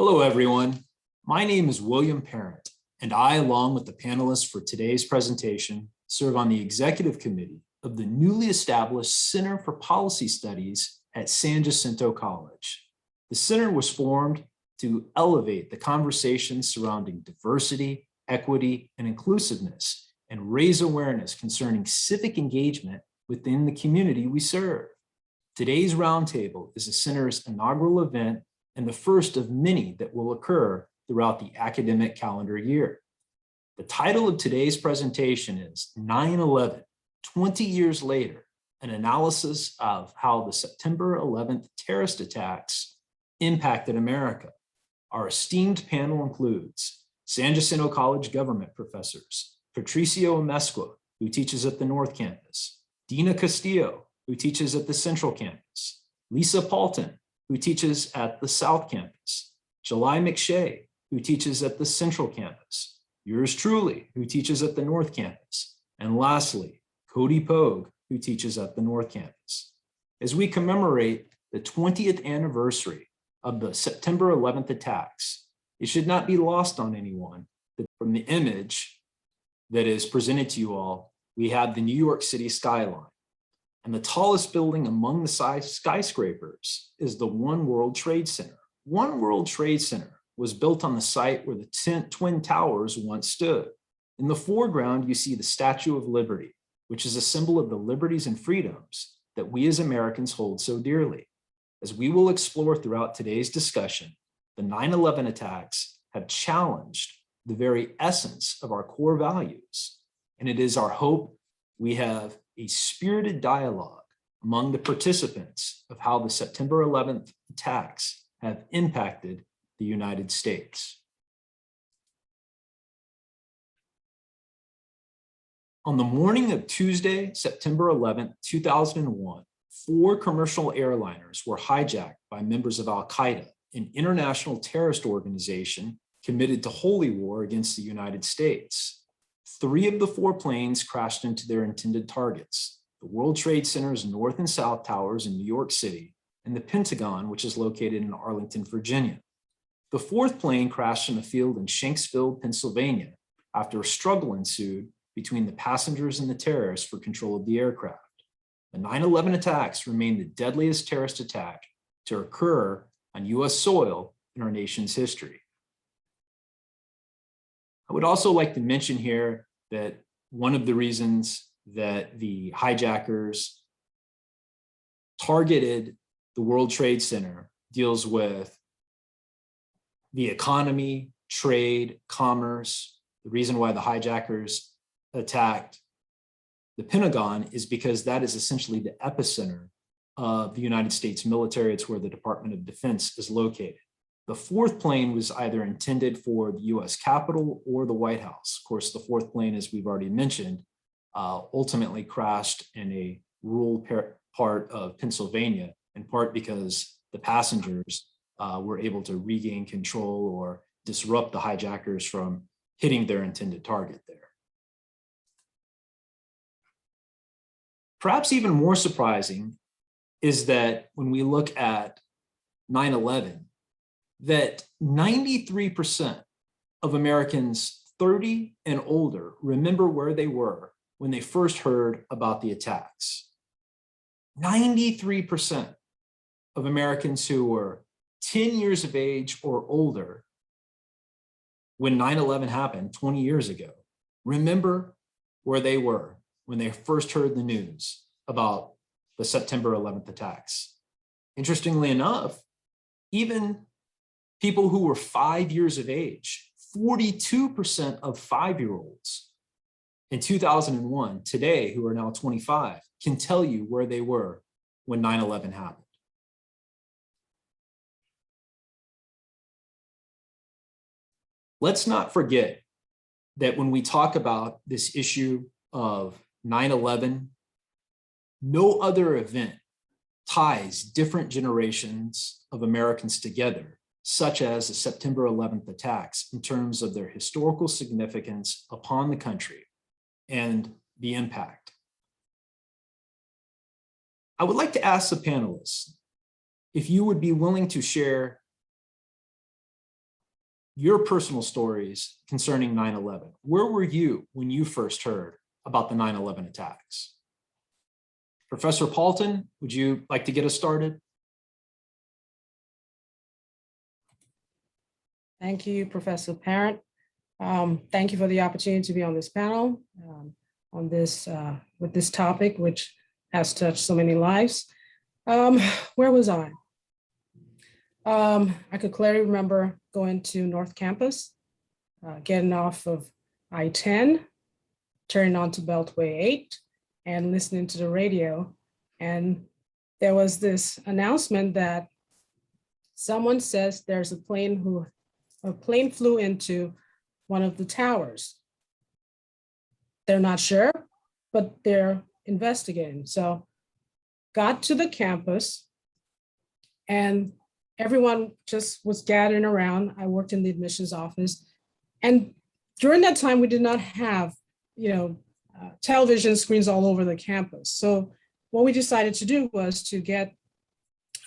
Hello, everyone. My name is William Parent, and I, along with the panelists for today's presentation, serve on the executive committee of the newly established Center for Policy Studies at San Jacinto College. The center was formed to elevate the conversation surrounding diversity, equity, and inclusiveness, and raise awareness concerning civic engagement within the community we serve. Today's roundtable is the center's inaugural event and the first of many that will occur throughout the academic calendar year. The title of today's presentation is 9/11, 20 years later, an analysis of how the September 11th terrorist attacks impacted America. Our esteemed panel includes San Jacinto College government professors, Patricio Amezcua, who teaches at the North Campus, Dina Castillo, who teaches at the Central Campus, Lisa Paulton, who teaches at the South Campus, Jalai McShay, who teaches at the Central Campus, yours truly, who teaches at the North Campus, and lastly, Cody Pogue, who teaches at the North Campus. As we commemorate the 20th anniversary of the September 11th attacks, it should not be lost on anyone that from the image that is presented to you all, we have the New York City skyline. And the tallest building among the skyscrapers is the One World Trade Center. One World Trade Center was built on the site where the Twin Towers once stood. In the foreground, you see the Statue of Liberty, which is a symbol of the liberties and freedoms that we as Americans hold so dearly. As we will explore throughout today's discussion, the 9/11 attacks have challenged the very essence of our core values. And it is our hope we have a spirited dialogue among the participants of how the September 11th attacks have impacted the United States. On the morning of Tuesday, September 11th, 2001, 4 commercial airliners were hijacked by members of Al-Qaeda, an international terrorist organization committed to holy war against the United States. 3 of the 4 planes crashed into their intended targets, the World Trade Center's North and South Towers in New York City, and the Pentagon, which is located in Arlington, Virginia. The 4th plane crashed in a field in Shanksville, Pennsylvania, after a struggle ensued between the passengers and the terrorists for control of the aircraft. The 9/11 attacks remain the deadliest terrorist attack to occur on US soil in our nation's history. I would also like to mention here that one of the reasons that the hijackers targeted the World Trade Center deals with the economy, trade, commerce. The reason why the hijackers attacked the Pentagon is because that is essentially the epicenter of the United States military. It's where the Department of Defense is located. The 4th plane was either intended for the US Capitol or the White House. Of course, the 4th plane, as we've already mentioned, ultimately crashed in a rural part of Pennsylvania, in part because the passengers were able to regain control or disrupt the hijackers from hitting their intended target there. Perhaps even more surprising is that when we look at 9/11, that 93% of Americans 30 and older remember where they were when they first heard about the attacks. 93% of Americans who were 10 years of age or older when 9/11 happened 20 years ago remember where they were when they first heard the news about the September 11th attacks. Interestingly enough, even people who were 5 years of age, 42% of 5-year-olds in 2001 today, who are now 25, can tell you where they were when 9/11 happened. Let's not forget that when we talk about this issue of 9/11, no other event ties different generations of Americans together, such as the September 11th attacks, in terms of their historical significance upon the country and the impact. I would like to ask the panelists if you would be willing to share your personal stories concerning 9/11. Where were you when you first heard about the 9/11 attacks? Professor Paulton, would you like to get us started? Thank you, Professor Parent. Thank you for the opportunity to be on this panel on this with this topic, which has touched so many lives. Where was I? I could clearly remember going to North Campus, getting off of I-10, turning onto Beltway 8, and listening to the radio. And there was this announcement that someone says there's a plane flew into one of the towers. They're not sure, but they're investigating. So got to the campus and everyone just was gathering around. I worked in the admissions office. And during that time, we did not have, television screens all over the campus. So what we decided to do was to get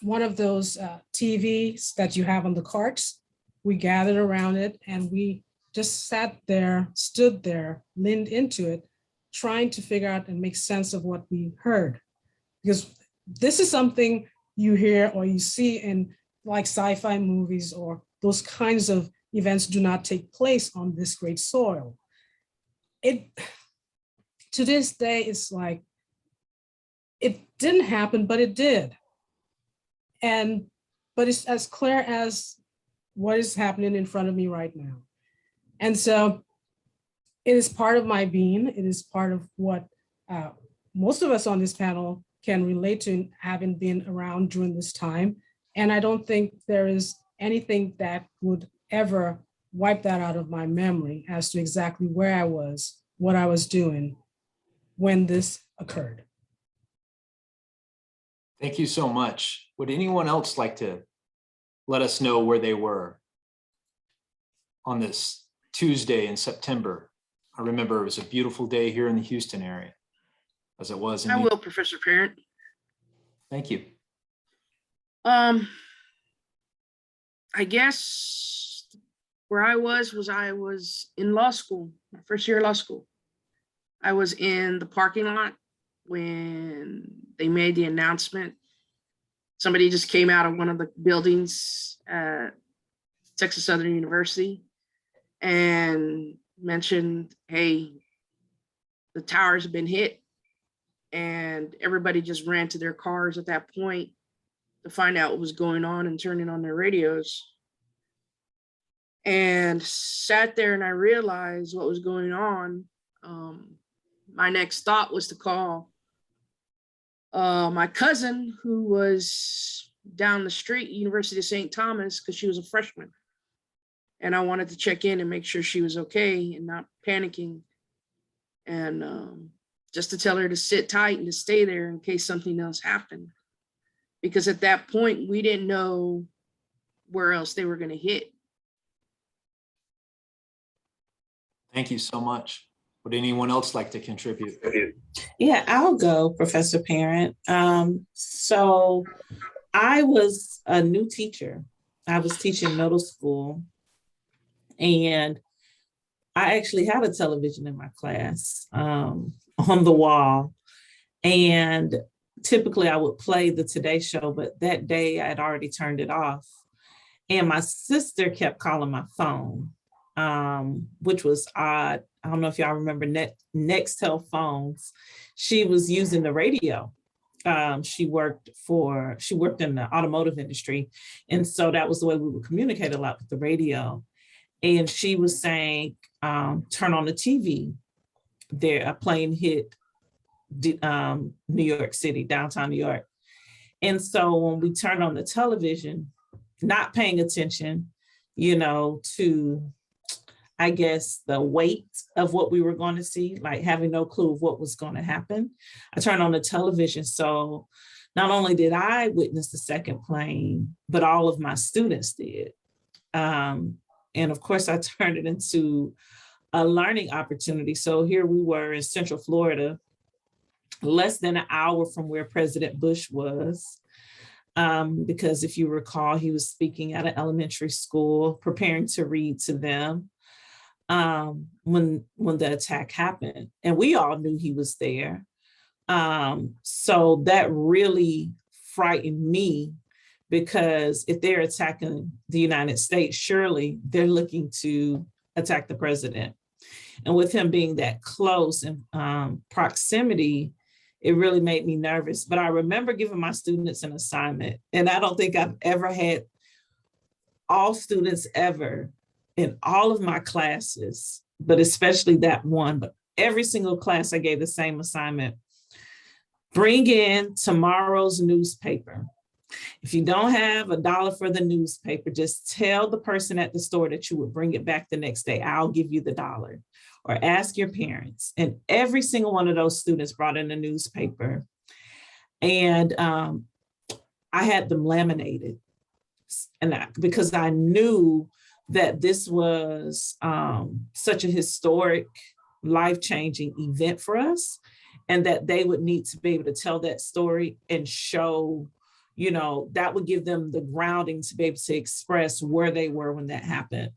one of those TVs that you have on the carts. We gathered around it and we just sat there, stood there, leaned into it, trying to figure out and make sense of what we heard. Because this is something you hear or you see in like sci-fi movies, or those kinds of events do not take place on this great soil. To this day, it's like, it didn't happen, but it did. But it's as clear as what is happening in front of me right now. And so it is part of my being. It is part of what most of us on this panel can relate to, having been around during this time. And I don't think there is anything that would ever wipe that out of my memory as to exactly where I was, what I was doing when this occurred. Thank you so much. Would anyone else like to let us know where they were on this Tuesday in September? I remember it was a beautiful day here in the Houston area, as it was in I will, Professor Parent. Thank you. I guess where I was in law school, my first year of law school. I was in the parking lot when they made the announcement. Somebody just came out of one of the buildings at Texas Southern University and mentioned, hey, the towers have been hit. And everybody just ran to their cars at that point to find out what was going on and turning on their radios. And sat there and I realized what was going on. My next thought was to call my cousin, who was down the street, University of St. Thomas, because she was a freshman. And I wanted to check in and make sure she was okay and not panicking. And just to tell her to sit tight and to stay there in case something else happened. Because at that point, we didn't know where else they were going to hit. Thank you so much. Would anyone else like to contribute? Yeah, I'll go, Professor Parent. So I was a new teacher. I was teaching middle school, and I actually had a television in my class on the wall. And typically I would play the Today Show, but that day I had already turned it off. And my sister kept calling my phone, which was odd. I don't know if y'all remember Nextel phones. She was using the radio. She worked in the automotive industry. And so that was the way we would communicate a lot with the radio. And she was saying, turn on the TV. There, a plane hit New York City, downtown New York. And so when we turned on the television, not paying attention, to, I guess, the weight of what we were going to see, like having no clue of what was going to happen. I turned on the television. So not only did I witness the second plane, but all of my students did. And of course, I turned it into a learning opportunity. So here we were in Central Florida, less than an hour from where President Bush was. because if you recall, he was speaking at an elementary school, preparing to read to them when the attack happened. And we all knew he was there. So that really frightened me, because if they're attacking the United States, surely they're looking to attack the president. And with him being that close in proximity, it really made me nervous. But I remember giving my students an assignment, and I don't think I've ever had all students ever in all of my classes, but especially that one, but every single class I gave the same assignment. Bring in tomorrow's newspaper. If you don't have $1 for the newspaper, just tell the person at the store that you would bring it back the next day. I'll give you the $1. Or ask your parents. And every single one of those students brought in a newspaper. And I had them laminated. And because I knew that this was such a historic, life-changing event for us, and that they would need to be able to tell that story and show, you know, that would give them the grounding to be able to express where they were when that happened.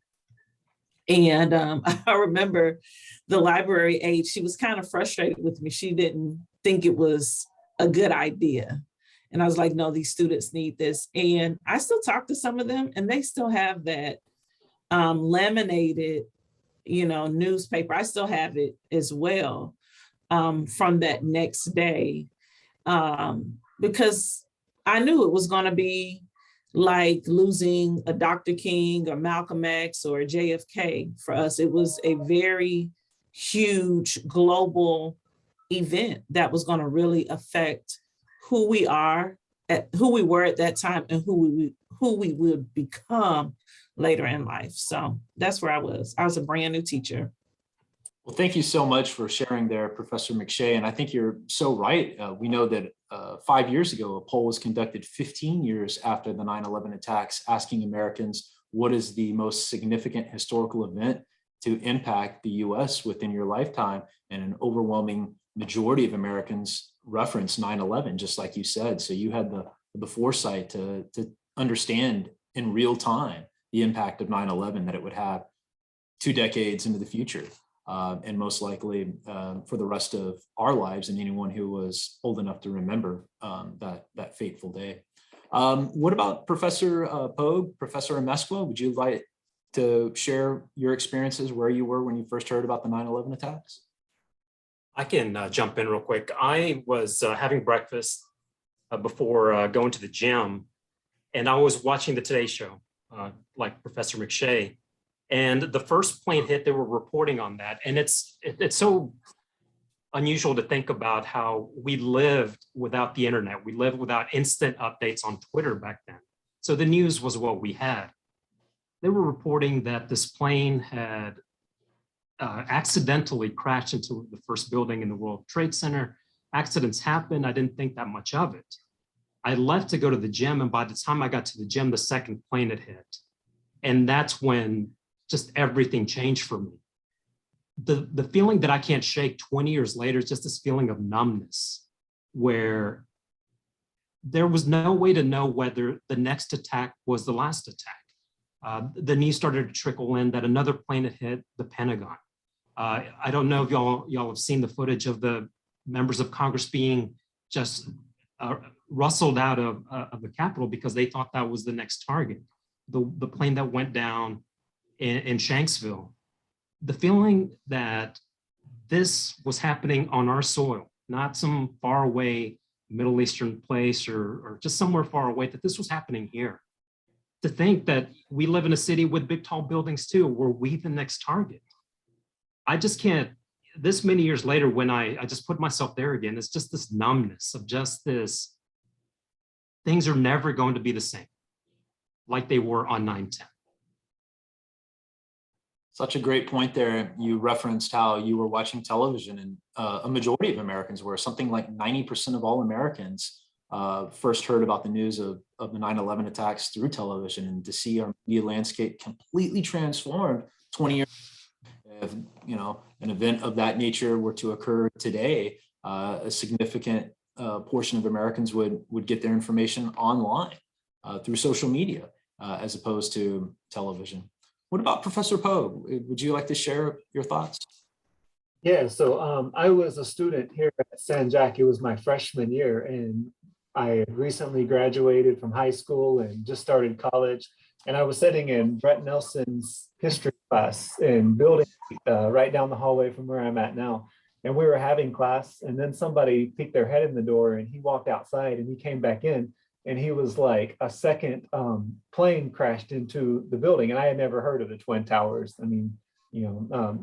And I remember the library aide, she was kind of frustrated with me. She didn't think it was a good idea. And I was like, no, these students need this. And I still talk to some of them, and they still have that laminated, you know, newspaper. I still have it as well from that next day, because I knew it was going to be like losing a Dr. King or Malcolm X or JFK. For us, it was a very huge global event that was going to really affect who we are, who we were at that time, and who we would become later in life. So that's where I was. I was a brand new teacher. Well, thank you so much for sharing there, Professor McShay. And I think you're so right. We know that 5 years ago, a poll was conducted 15 years after the 9/11 attacks, asking Americans, what is the most significant historical event to impact the US within your lifetime? And an overwhelming majority of Americans referenced 9/11, just like you said. So you had the foresight to understand in real time the impact of 9/11 that it would have 2 decades into the future. And most likely for the rest of our lives, and anyone who was old enough to remember that fateful day. What about Professor Pogue, Professor Amezcua? Would you like to share your experiences, where you were when you first heard about the 9/11 attacks? I can jump in real quick. I was having breakfast before going to the gym, and I was watching the Today Show, like Professor McShay. And the first plane hit, they were reporting on that. And it's so unusual to think about how we lived without the internet. We lived without instant updates on Twitter back then. So the news was what we had. They were reporting that this plane had accidentally crashed into the first building in the World Trade Center. Accidents happen. I didn't think that much of it. I left to go to the gym, and by the time I got to the gym, the second plane had hit. And that's when just everything changed for me. The feeling that I can't shake 20 years later is just this feeling of numbness, where there was no way to know whether the next attack was the last attack. The news started to trickle in that another plane had hit the Pentagon. I don't know if y'all have seen the footage of the members of Congress being just rustled out of the Capitol because they thought that was the next target. The plane that went down in Shanksville. The feeling that this was happening on our soil, not some far away Middle Eastern place or just somewhere far away, that this was happening here. To think that we live in a city with big, tall buildings too, were we the next target? I just can't, this many years later, when I just put myself there again, it's just this numbness of just this, things are never going to be the same like they were on 9/10. Such a great point there. You referenced how you were watching television, and a majority of Americans were. Something like 90% of all Americans first heard about the news of the 9/11 attacks through television, and to see our media landscape completely transformed 20 years. If an event of that nature were to occur today, a significant portion of Americans would get their information online through social media as opposed to television. What about Professor Pogue? Would you like to share your thoughts? Yeah, so I was a student here at San Jac. It was my freshman year, and I had recently graduated from high school and just started college. And I was sitting in Brett Nelson's history class in building right down the hallway from where I'm at now. And we were having class, and then somebody peeked their head in the door, and he walked outside, and he came back in, and he was like, a second plane crashed into the building, and I had never heard of the Twin Towers. I mean,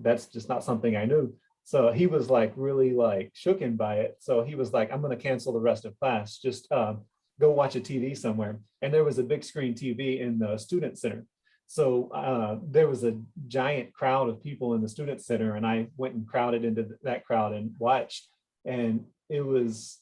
that's just not something I knew. So he was like really like shooken by it. So he was like, I'm going to cancel the rest of class. Just go watch a TV somewhere. And there was a big screen TV in the student center. So there was a giant crowd of people in the student center, and I went and crowded into that crowd and watched. And it was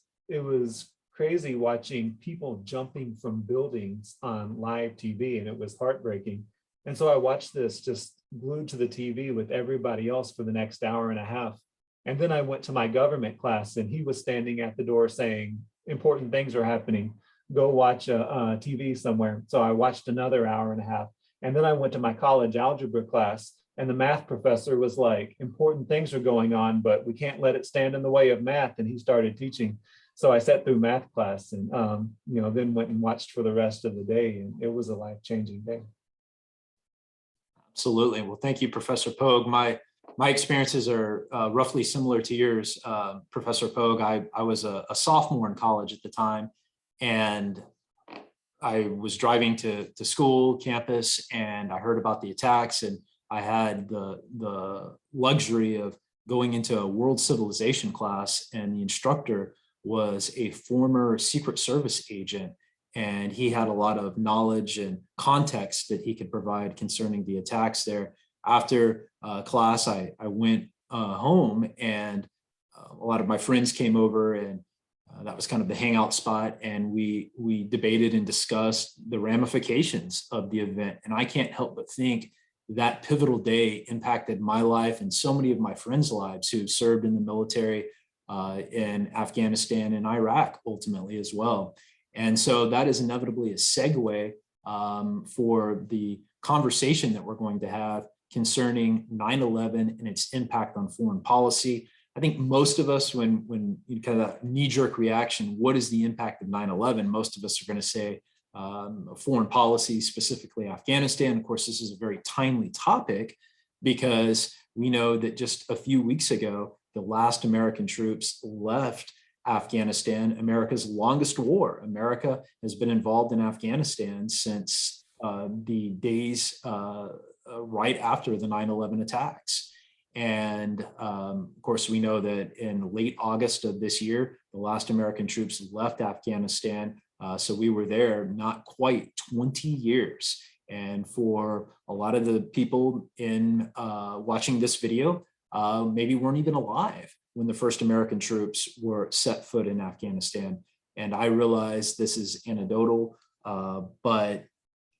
crazy watching people jumping from buildings on live TV, and it was heartbreaking. And so I watched this just glued to the TV with everybody else for the next hour and a half. And then I went to my government class, and he was standing at the door saying, important things are happening. Go watch a TV somewhere. So I watched another hour and a half. And then I went to my college algebra class, and the math professor was like, important things are going on, but we can't let it stand in the way of math. And he started teaching. So I sat through math class and, then went and watched for the rest of the day. And it was a life-changing day. Absolutely. Well, thank you, Professor Pogue. My experiences are roughly similar to yours, Professor Pogue. I was a sophomore in college at the time, and I was driving to school campus, and I heard about the attacks, and I had the luxury of going into a world civilization class, and the instructor was a former Secret Service agent. And he had a lot of knowledge and context that he could provide concerning the attacks there. After class, I went home, and a lot of my friends came over, and that was kind of the hangout spot. And we debated and discussed the ramifications of the event. And I can't help but think that pivotal day impacted my life and so many of my friends' lives who served in the military in Afghanistan and Iraq ultimately as well. And so that is inevitably a segue for the conversation that we're going to have concerning 9/11 and its impact on foreign policy. I think most of us, when you kind of that knee-jerk reaction, what is the impact of 9/11? Most of us are going to say foreign policy, specifically Afghanistan. Of course, this is a very timely topic because we know that just a few weeks ago, the last American troops left Afghanistan, America's longest war. America has been involved in Afghanistan since the days right after the 9/11 attacks. And of course, we know that in late August of this year, the last American troops left Afghanistan. So we were there not quite 20 years. And for a lot of the people in watching this video, maybe weren't even alive when the first American troops were set foot in Afghanistan. And I realize this is anecdotal, but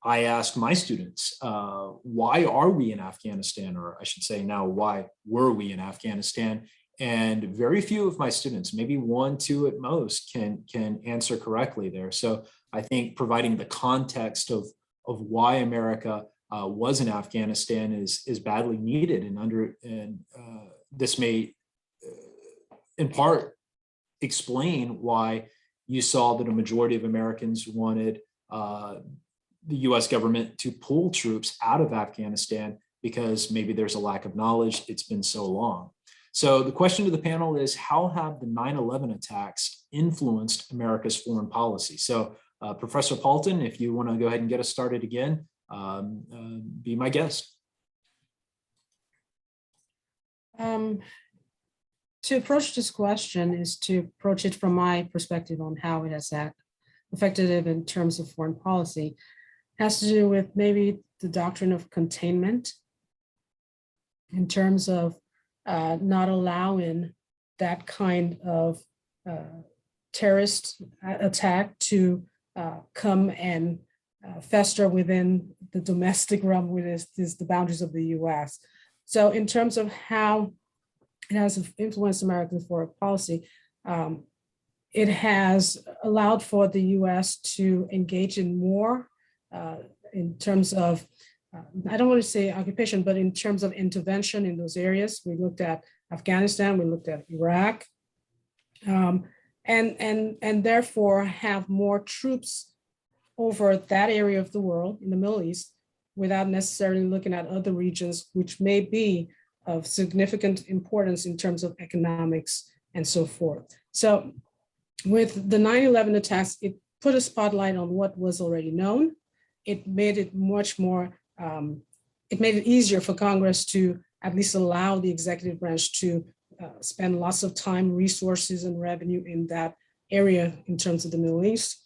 I asked my students, why are we in Afghanistan? Or I should say now, why were we in Afghanistan? And very few of my students, maybe 1, 2 at most, can answer correctly there. So I think providing the context of why America was in Afghanistan is badly needed, and this may in part explain why you saw that a majority of Americans wanted the US government to pull troops out of Afghanistan because maybe there's a lack of knowledge. It's been so long. So the question to the panel is, how have the 9/11 attacks influenced America's foreign policy? So Professor Paulton, if you want to go ahead and get us started again, be my guest. To approach this question is to approach it from my perspective on how it has affected it in terms of foreign policy. It has to do with maybe the doctrine of containment in terms of not allowing that kind of terrorist attack to come and fester within the domestic realm, which is the boundaries of the US. So in terms of how it has influenced American foreign policy, it has allowed for the US to engage in more in terms of, I don't want to say occupation, but in terms of intervention in those areas. We looked at Afghanistan, we looked at Iraq, and therefore have more troops over that area of the world in the Middle East without necessarily looking at other regions, which may be of significant importance in terms of economics and so forth. So with the 9/11 attacks, it put a spotlight on what was already known. It made it much more, it made it easier for Congress to at least allow the executive branch to spend lots of time, resources, and revenue in that area in terms of the Middle East.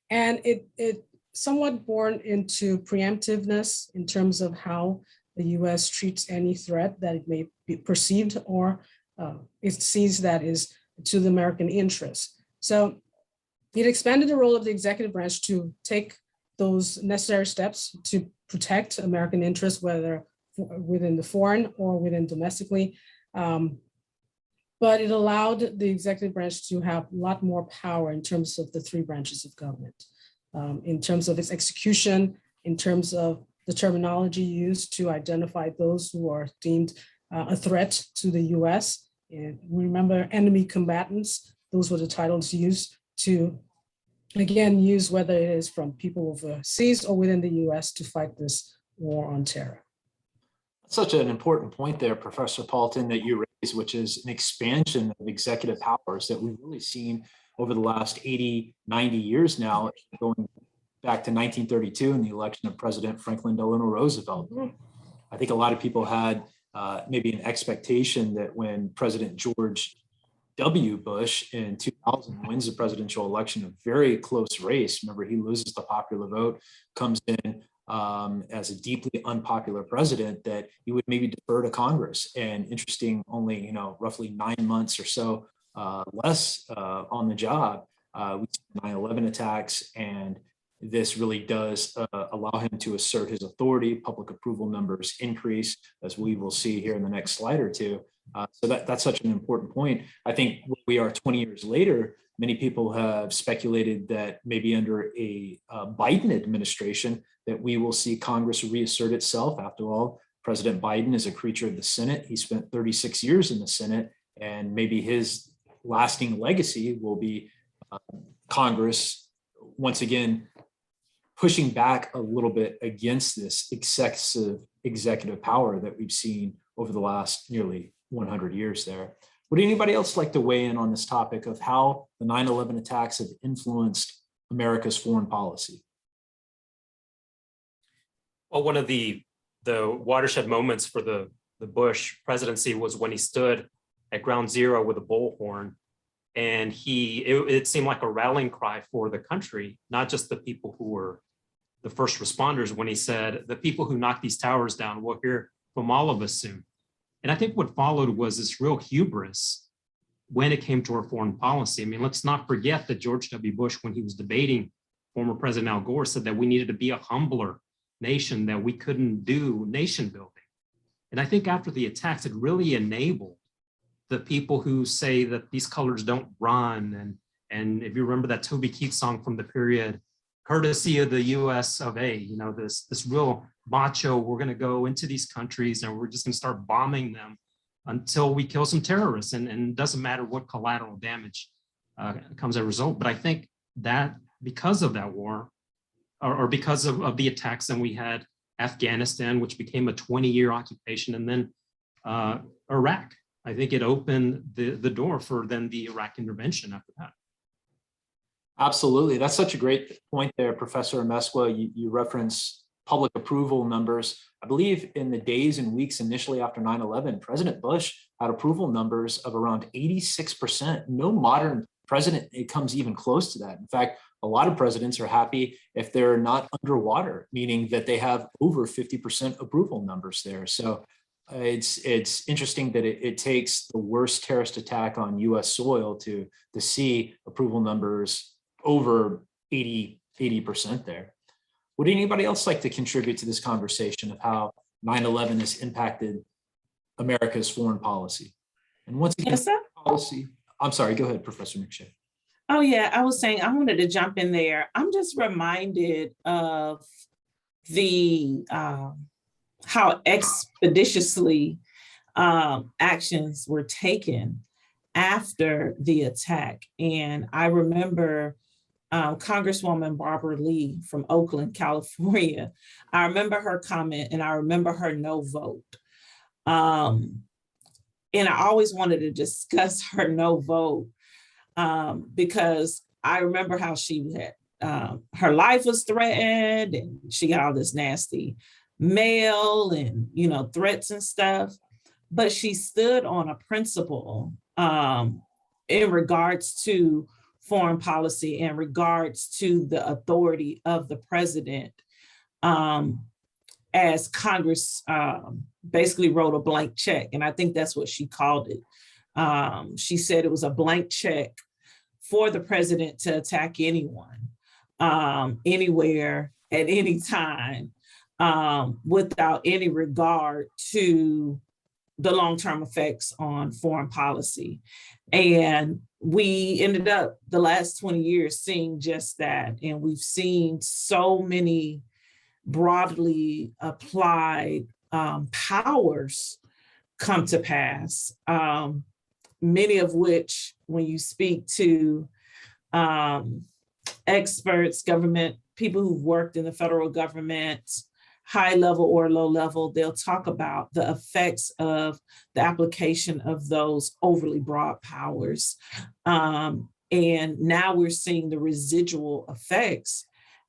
And it somewhat born into preemptiveness in terms of how the US treats any threat that it may be perceived or it sees that is to the American interest. So it expanded the role of the executive branch to take those necessary steps to protect American interests, whether within the foreign or within domestically. But it allowed the executive branch to have a lot more power in terms of the three branches of government, in terms of its execution, in terms of the terminology used to identify those who are deemed a threat to the US. And we remember enemy combatants, those were the titles used to, again, use whether it is from people overseas or within the US to fight this war on terror. Such an important point there, Professor Paulton, that you raised, which is an expansion of executive powers that we've really seen over the last 80, 90 years now, going back to 1932 and the election of President Franklin Delano Roosevelt. I think a lot of people had maybe an expectation that when President George W. Bush in 2000 wins the presidential election, a very close race. Remember, he loses the popular vote, comes in as a deeply unpopular president, that he would maybe defer to Congress. And interesting, only roughly 9 months or so less on the job, we see 9/11 attacks, and this really does allow him to assert his authority. Public approval numbers increase, as we will see here in the next slide or two. So that's such an important point. I think we are 20 years later, many people have speculated that maybe under a Biden administration that we will see Congress reassert itself. After all, President Biden is a creature of the Senate. He spent 36 years in the Senate, and maybe his lasting legacy will be Congress once again pushing back a little bit against this excessive executive power that we've seen over the last nearly 100 years there. Would anybody else like to weigh in on this topic of how the 9/11 attacks have influenced America's foreign policy? Well, one of the watershed moments for the Bush presidency was when he stood at ground zero with a bullhorn, and it seemed like a rallying cry for the country, not just the people who were the first responders, when he said, "The people who knock these towers down will hear from all of us soon." And I think what followed was this real hubris when it came to our foreign policy. I mean, let's not forget that George W. Bush, when he was debating former President Al Gore, said that we needed to be a humbler nation, that we couldn't do nation building. And I think after the attacks, it really enabled the people who say that these colors don't run. And if you remember that Toby Keith song from the period, courtesy of the US of A, this real macho, we're going to go into these countries and we're just going to start bombing them until we kill some terrorists. And it doesn't matter what collateral damage comes as a result. But I think that because of that war, or because of the attacks, then we had Afghanistan, which became a 20-year occupation, and then Iraq. I think it opened the door for then the Iraq intervention after that. Absolutely. That's such a great point there, Professor Amesqua. You reference public approval numbers. I believe in the days and weeks initially after 9/11, President Bush had approval numbers of around 86%. No modern president comes even close to that. In fact, a lot of presidents are happy if they're not underwater, meaning that they have over 50% approval numbers there. So it's interesting that it takes the worst terrorist attack on US soil to see approval numbers over 80% there. Would anybody else like to contribute to this conversation of how 9/11 has impacted America's foreign policy? And once again, Yes, sir. policy, I'm sorry, go ahead, Professor McShay. Oh, yeah, I was saying, I wanted to jump in there. I'm just reminded of the how expeditiously actions were taken after the attack. And I remember Congresswoman Barbara Lee from Oakland, California. I remember her comment and I remember her no vote. And I always wanted to discuss her no vote because I remember how she had, her life was threatened and she got all this nasty mail and, you know, threats and stuff. But she stood on a principle in regards to foreign policy, in regards to the authority of the president, as Congress basically wrote a blank check. And I think that's what she called it. She said it was a blank check for the president to attack anyone, anywhere, at any time, without any regard to the long-term effects on foreign policy. And we ended up the last 20 years seeing just that. And we've seen so many broadly applied powers come to pass, many of which, when you speak to experts, government, people who've worked in the federal government, high level or low level, they'll talk about the effects of the application of those overly broad powers. And now we're seeing the residual effects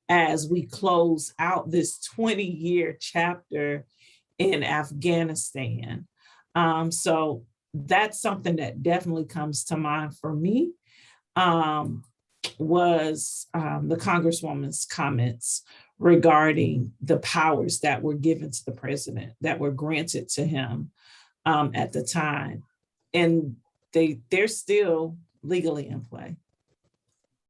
as we close out this 20-year chapter in Afghanistan. So that's something that definitely comes to mind for me, was the Congresswoman's comments regarding the powers that were given to the president, that were granted to him at the time. And they're still legally in play.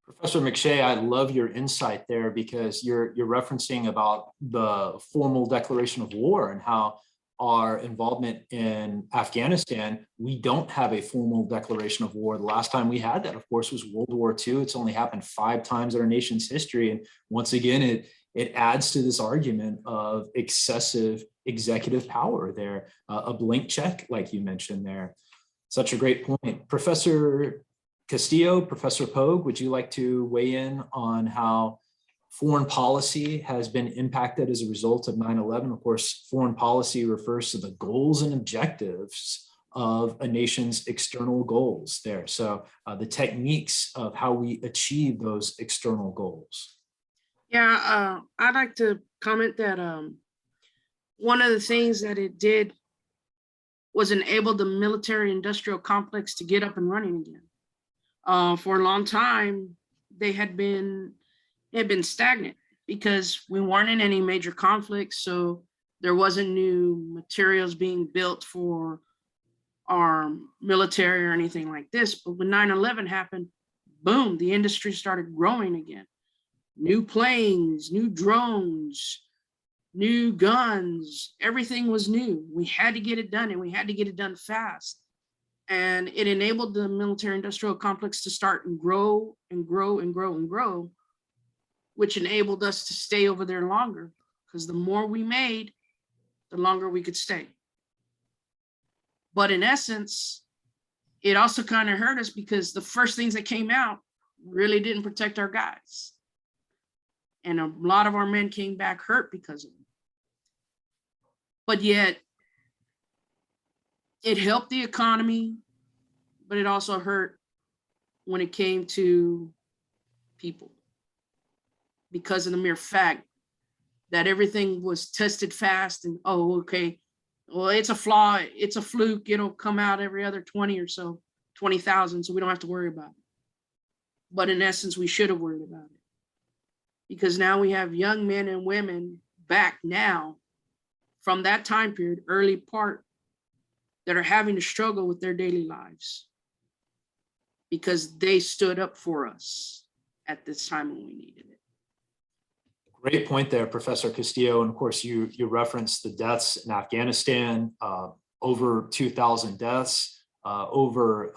Professor McShay, I love your insight there because you're referencing about the formal declaration of war and how our involvement in Afghanistan, we don't have a formal declaration of war. The last time we had that, of course, was World War II. It's only happened 5 times in our nation's history. And once again, it adds to this argument of excessive executive power there, a blank check, like you mentioned there. Such a great point. Professor Castillo, Professor Pogue, would you like to weigh in on how foreign policy has been impacted as a result of 9/11? Of course, foreign policy refers to the goals and objectives of a nation's external goals there. So the techniques of how we achieve those external goals. Yeah, I'd like to comment that one of the things that it did was enable the military industrial complex to get up and running again. For a long time, they had been stagnant because we weren't in any major conflicts. So there wasn't new materials being built for our military or anything like this. But when 9/11 happened, boom, the industry started growing again. New planes, new drones, new guns, everything was new. We had to get it done and we had to get it done fast. And it enabled the military industrial complex to start and grow and grow and grow and grow, which enabled us to stay over there longer, because the more we made, the longer we could stay. But in essence, it also kind of hurt us because the first things that came out really didn't protect our guys. And a lot of our men came back hurt because of it. But yet, it helped the economy, but it also hurt when it came to people, because of the mere fact that everything was tested fast and, oh, okay, well, it's a flaw, it's a fluke, it'll come out every other 20 or so, 20,000, so we don't have to worry about it. But in essence, we should have worried about it, because now we have young men and women back now from that time period, early part, that are having to struggle with their daily lives because they stood up for us at this time when we needed it. Great point there, Professor Castillo. And of course, you referenced the deaths in Afghanistan, over 2,000 deaths. over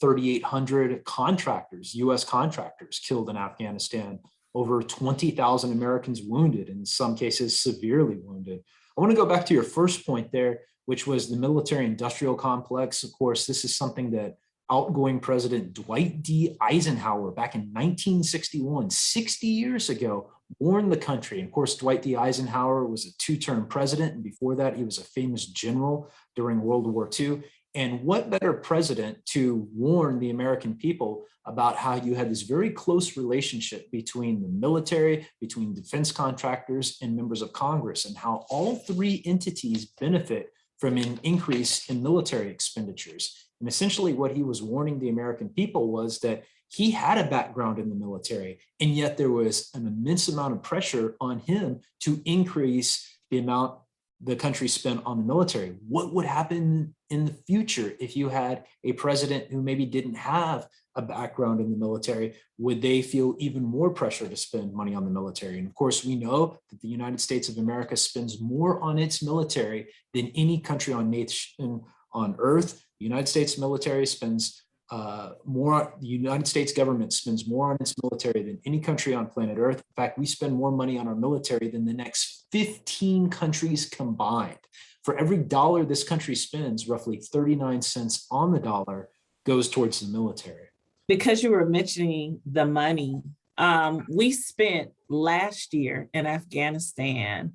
3,800 contractors, US contractors killed in Afghanistan, over 20,000 Americans wounded, in some cases severely wounded. I want to go back to your first point there, which was the military industrial complex. Of course, this is something that outgoing President Dwight D. Eisenhower back in 1961, 60 years ago, warned the country. And of course, Dwight D. Eisenhower was a two-term president, and before that, he was a famous general during World War II. And what better president to warn the American people about how you had this very close relationship between the military, between defense contractors, and members of Congress, and how all three entities benefit from an increase in military expenditures. And essentially what he was warning the American people was that he had a background in the military, and yet there was an immense amount of pressure on him to increase the amount the country spent on the military. What would happen in the future if you had a president who maybe didn't have a background in the military? Would they feel even more pressure to spend money on the military? And of course, we know that the United States of America spends more on its military than any country on earth. The United States military spends the United States government spends more on its military than any country on planet Earth. In fact, we spend more money on our military than the next 15 countries combined. For every dollar this country spends, roughly 39 cents on the dollar goes towards the military. Because you were mentioning the money, we spent last year in Afghanistan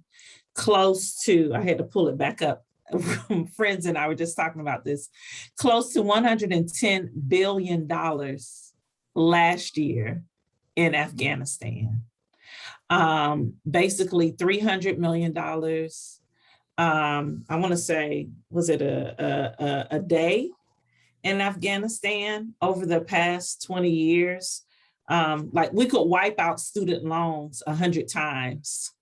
close to, I had to pull it back up, friends and I were just talking about this, close to $110 billion last year in Afghanistan. Basically $300 million. I want to say, was it a day in Afghanistan over the past 20 years? Like we could wipe out student loans 100 times.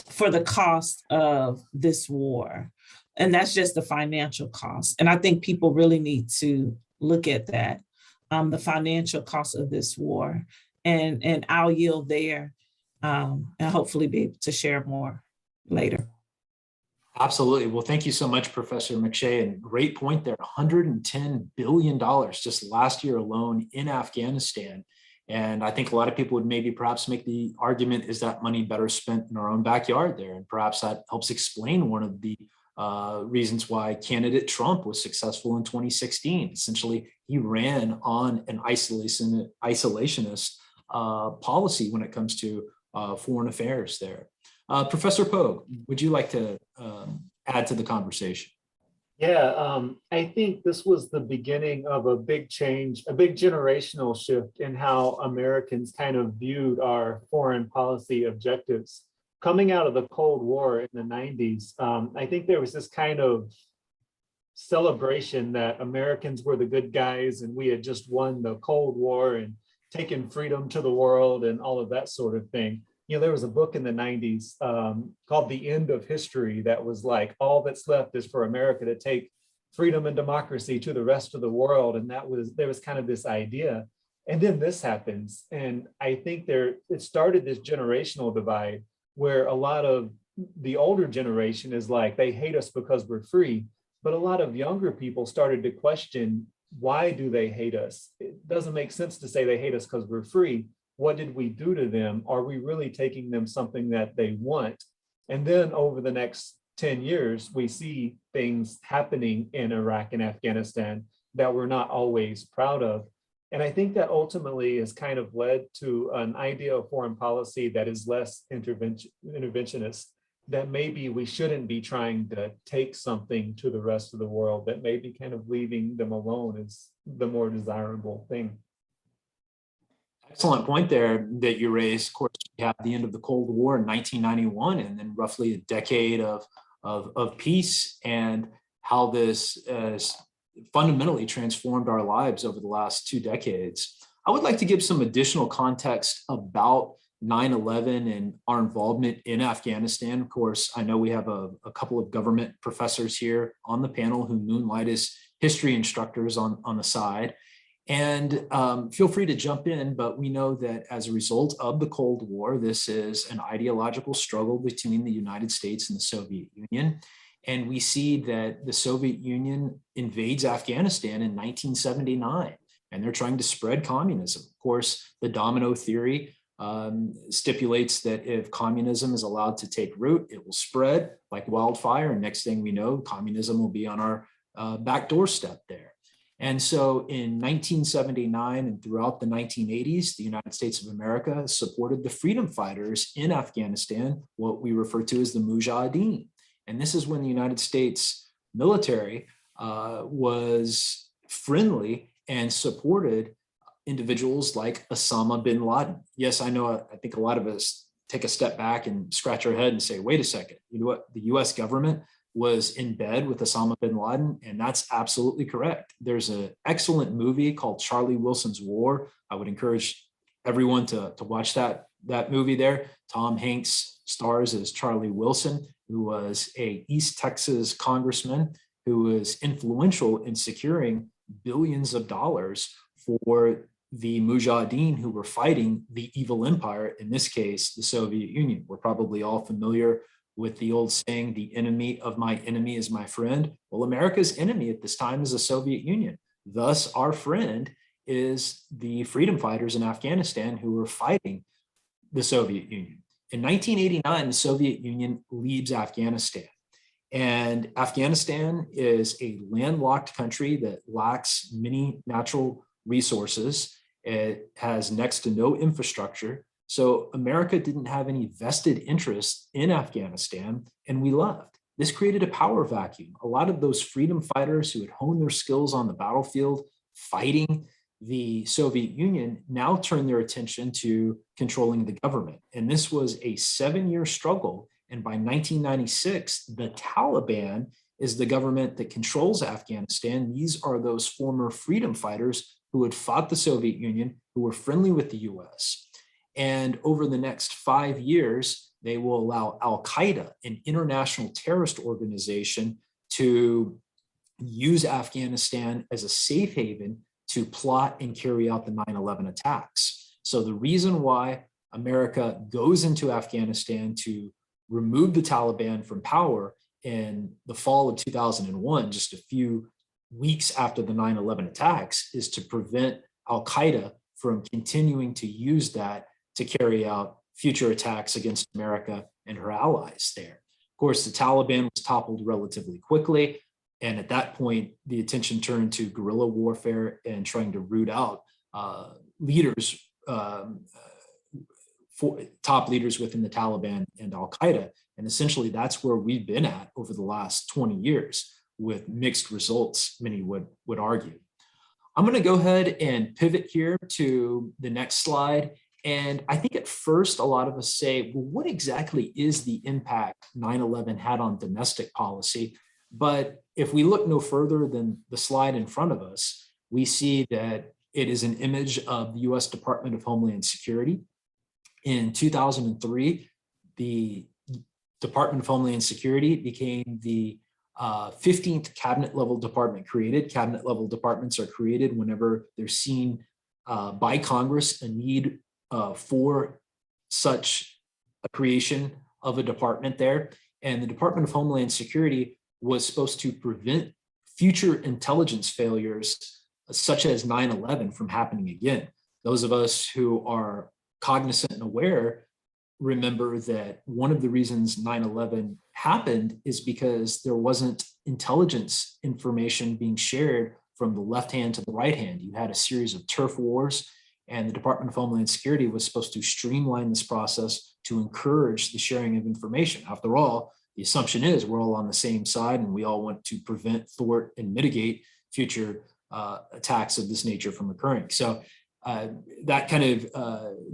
For the cost of this war. And that's just the financial cost. And I think people really need to look at that, the financial cost of this war. And I'll yield there and hopefully be able to share more later. Absolutely. Well, thank you so much, Professor McShay. And great point there, $110 billion just last year alone in Afghanistan. And I think a lot of people would maybe perhaps make the argument, is that money better spent in our own backyard there? And perhaps that helps explain one of the reasons why candidate Trump was successful in 2016. Essentially, he ran on an isolationist policy when it comes to foreign affairs there. Professor Pogue, would you like to add to the conversation? Yeah, I think this was the beginning of a big change, a big generational shift in how Americans kind of viewed our foreign policy objectives. Coming out of the Cold War in the 90s, I think there was this kind of celebration that Americans were the good guys and we had just won the Cold War and taken freedom to the world and all of that sort of thing. You know, there was a book in the 90s called The End of History that was like, all that's left is for America to take freedom and democracy to the rest of the world. And there was kind of this idea. And then this happens. And I think it started this generational divide where a lot of the older generation is like, they hate us because we're free. But a lot of younger people started to question, why do they hate us? It doesn't make sense to say they hate us because we're free. What did we do to them? Are we really taking them something that they want? And then over the next 10 years, we see things happening in Iraq and Afghanistan that we're not always proud of. And I think that ultimately has kind of led to an idea of foreign policy that is less interventionist, that maybe we shouldn't be trying to take something to the rest of the world, that maybe kind of leaving them alone is the more desirable thing. Excellent point there that you raised. Of course, we have the end of the Cold War in 1991, and then roughly a decade of peace, and how this has fundamentally transformed our lives over the last 2 decades. I would like to give some additional context about 9/11 and our involvement in Afghanistan. Of course, I know we have a couple of government professors here on the panel who moonlight as history instructors on the side. And feel free to jump in, but we know that as a result of the Cold War, this is an ideological struggle between the United States and the Soviet Union. And we see that the Soviet Union invades Afghanistan in 1979, and they're trying to spread communism. Of course, the domino theory stipulates that if communism is allowed to take root, it will spread like wildfire. And next thing we know, communism will be on our back doorstep there. And so in 1979 and throughout the 1980s, the United States of America supported the freedom fighters in Afghanistan, what we refer to as the Mujahideen. And this is when the United States military was friendly and supported individuals like Osama bin Laden. Yes, I know, I think a lot of us take a step back and scratch our head and say, wait a second, you know what? The US government was in bed with Osama bin Laden, and that's absolutely correct. There's an excellent movie called Charlie Wilson's War. I would encourage everyone to watch that movie there. Tom Hanks stars as Charlie Wilson, who was a East Texas congressman who was influential in securing billions of dollars for the Mujahideen who were fighting the evil empire, in this case, the Soviet Union. We're probably all familiar with the old saying, the enemy of my enemy is my friend. Well, America's enemy at this time is the Soviet Union. Thus, our friend is the freedom fighters in Afghanistan who were fighting the Soviet Union. In 1989, the Soviet Union leaves Afghanistan. And Afghanistan is a landlocked country that lacks many natural resources. It has next to no infrastructure. So America didn't have any vested interest in Afghanistan, and we left. This created a power vacuum. A lot of those freedom fighters who had honed their skills on the battlefield fighting the Soviet Union now turned their attention to controlling the government. And this was a 7-year struggle. And by 1996, the Taliban is the government that controls Afghanistan. These are those former freedom fighters who had fought the Soviet Union, who were friendly with the US. And over the next 5 years, they will allow Al-Qaeda, an international terrorist organization, to use Afghanistan as a safe haven to plot and carry out the 9/11 attacks. So the reason why America goes into Afghanistan to remove the Taliban from power in the fall of 2001, just a few weeks after the 9/11 attacks, is to prevent Al-Qaeda from continuing to use that to carry out future attacks against America and her allies there. Of course, the Taliban was toppled relatively quickly. And at that point, the attention turned to guerrilla warfare and trying to root out leaders, top leaders within the Taliban and Al-Qaeda. And essentially, that's where we've been at over the last 20 years with mixed results, many would argue. I'm going to go ahead and pivot here to the next slide. And I think at first, a lot of us say, well, what exactly is the impact 9/11 had on domestic policy? But if we look no further than the slide in front of us, we see that it is an image of the US Department of Homeland Security. In 2003, the Department of Homeland Security became the 15th cabinet level department created. Cabinet level departments are created whenever they're seen by Congress a need for such a creation of a department there. And the Department of Homeland Security was supposed to prevent future intelligence failures such as 9/11 from happening again. Those of us who are cognizant and aware remember that one of the reasons 9/11 happened is because there wasn't intelligence information being shared from the left hand to the right hand. You had a series of turf wars, and the Department of Homeland Security was supposed to streamline this process to encourage the sharing of information. After all, the assumption is we're all on the same side and we all want to prevent, thwart, and mitigate future attacks of this nature from occurring. So that kind of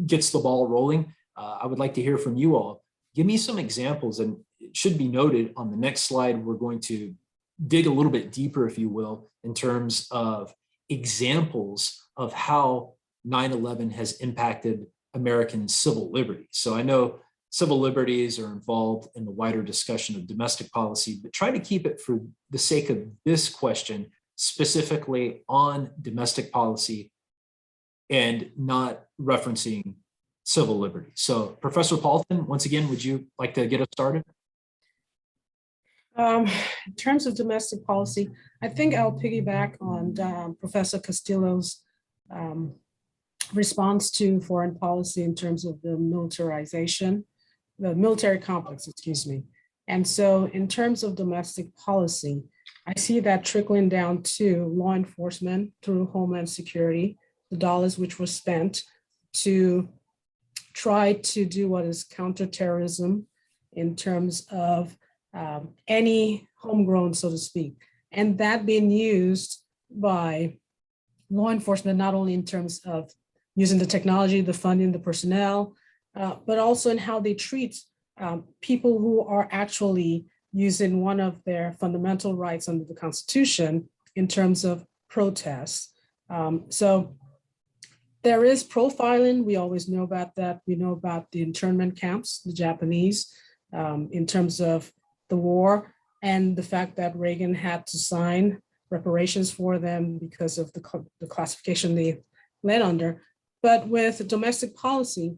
gets the ball rolling. I would like to hear from you all. Give me some examples, and it should be noted on the next slide, we're going to dig a little bit deeper, if you will, in terms of examples of how 9/11 has impacted American civil liberties. So I know civil liberties are involved in the wider discussion of domestic policy, but try to keep it for the sake of this question specifically on domestic policy and not referencing civil liberties. So Professor Paulton, once again, would you like to get us started? In terms of domestic policy, I think I'll piggyback on Professor Castillo's response to foreign policy in terms of the militarization, the military complex, excuse me. And so in terms of domestic policy, I see that trickling down to law enforcement through Homeland Security, the dollars which were spent to try to do what is counterterrorism in terms of any homegrown, so to speak, and that being used by law enforcement, not only in terms of using the technology, the funding, the personnel, but also in how they treat people who are actually using one of their fundamental rights under the Constitution in terms of protests. So there is profiling. We always know about that. We know about the internment camps, the Japanese, in terms of the war and the fact that Reagan had to sign reparations for them because of the classification they led under. But with domestic policy,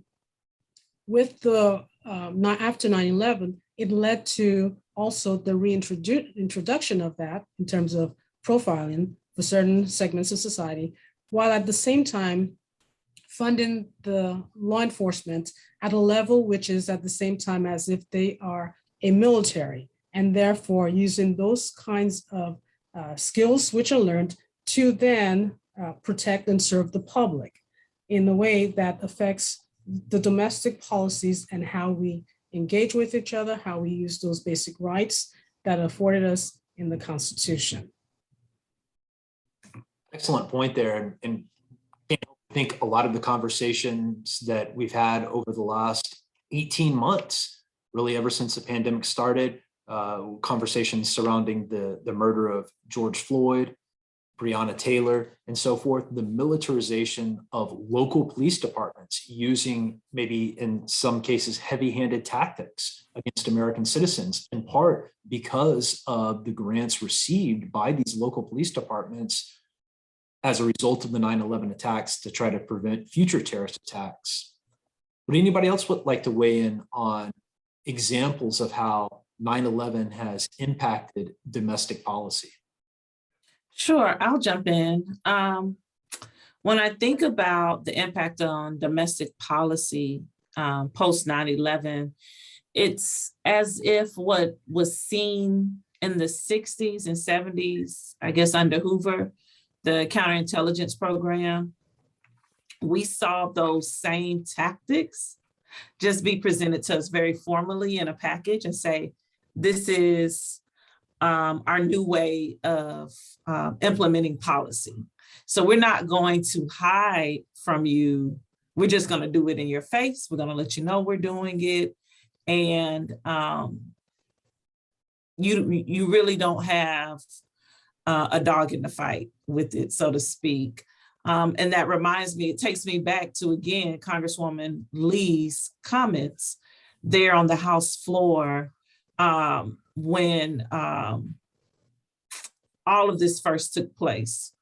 with the after 9/11, it led to also the reintroduction of that in terms of profiling for certain segments of society, while at the same time funding the law enforcement at a level which is at the same time as if they are a military, and therefore using those kinds of skills which are learned to then protect and serve the public in a way that affects the domestic policies and how we engage with each other, how we use those basic rights that are afforded us in the Constitution. Excellent point there. And I think a lot of the conversations that we've had over the last 18 months, really ever since the pandemic started, conversations surrounding the murder of George Floyd, Breonna Taylor, and so forth, the militarization of local police departments using maybe in some cases heavy-handed tactics against American citizens, in part because of the grants received by these local police departments as a result of the 9/11 attacks to try to prevent future terrorist attacks. Would anybody else would like to weigh in on examples of how 9/11 has impacted domestic policy? Sure, I'll jump in. When I think about the impact on domestic policy post 9/11, it's as if what was seen in the 60s and 70s, I guess under Hoover, the counterintelligence program, we saw those same tactics just be presented to us very formally in a package and say, this is our new way of implementing policy. So we're not going to hide from you. We're just going to do it in your face. We're going to let you know we're doing it. And you really don't have a dog in the fight with it, so to speak. And that reminds me, it takes me back to, again, Congresswoman Lee's comments there on the House floor when all of this first took place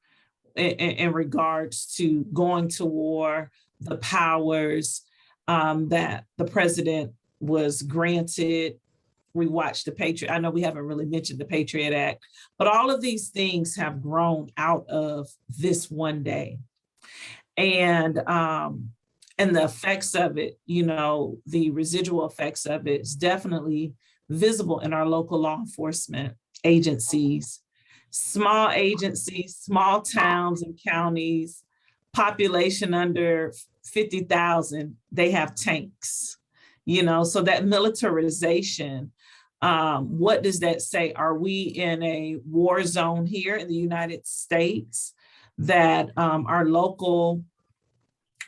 in regards to going to war, the powers that the president was granted. We watched the Patriot. I know we haven't really mentioned the Patriot Act, but all of these things have grown out of this one day. And the effects of it, the residual effects of it is definitely visible in our local law enforcement agencies, small towns and counties, population under 50,000, they have tanks, so that militarization, what does that say? Are we in a war zone here in the United States that our local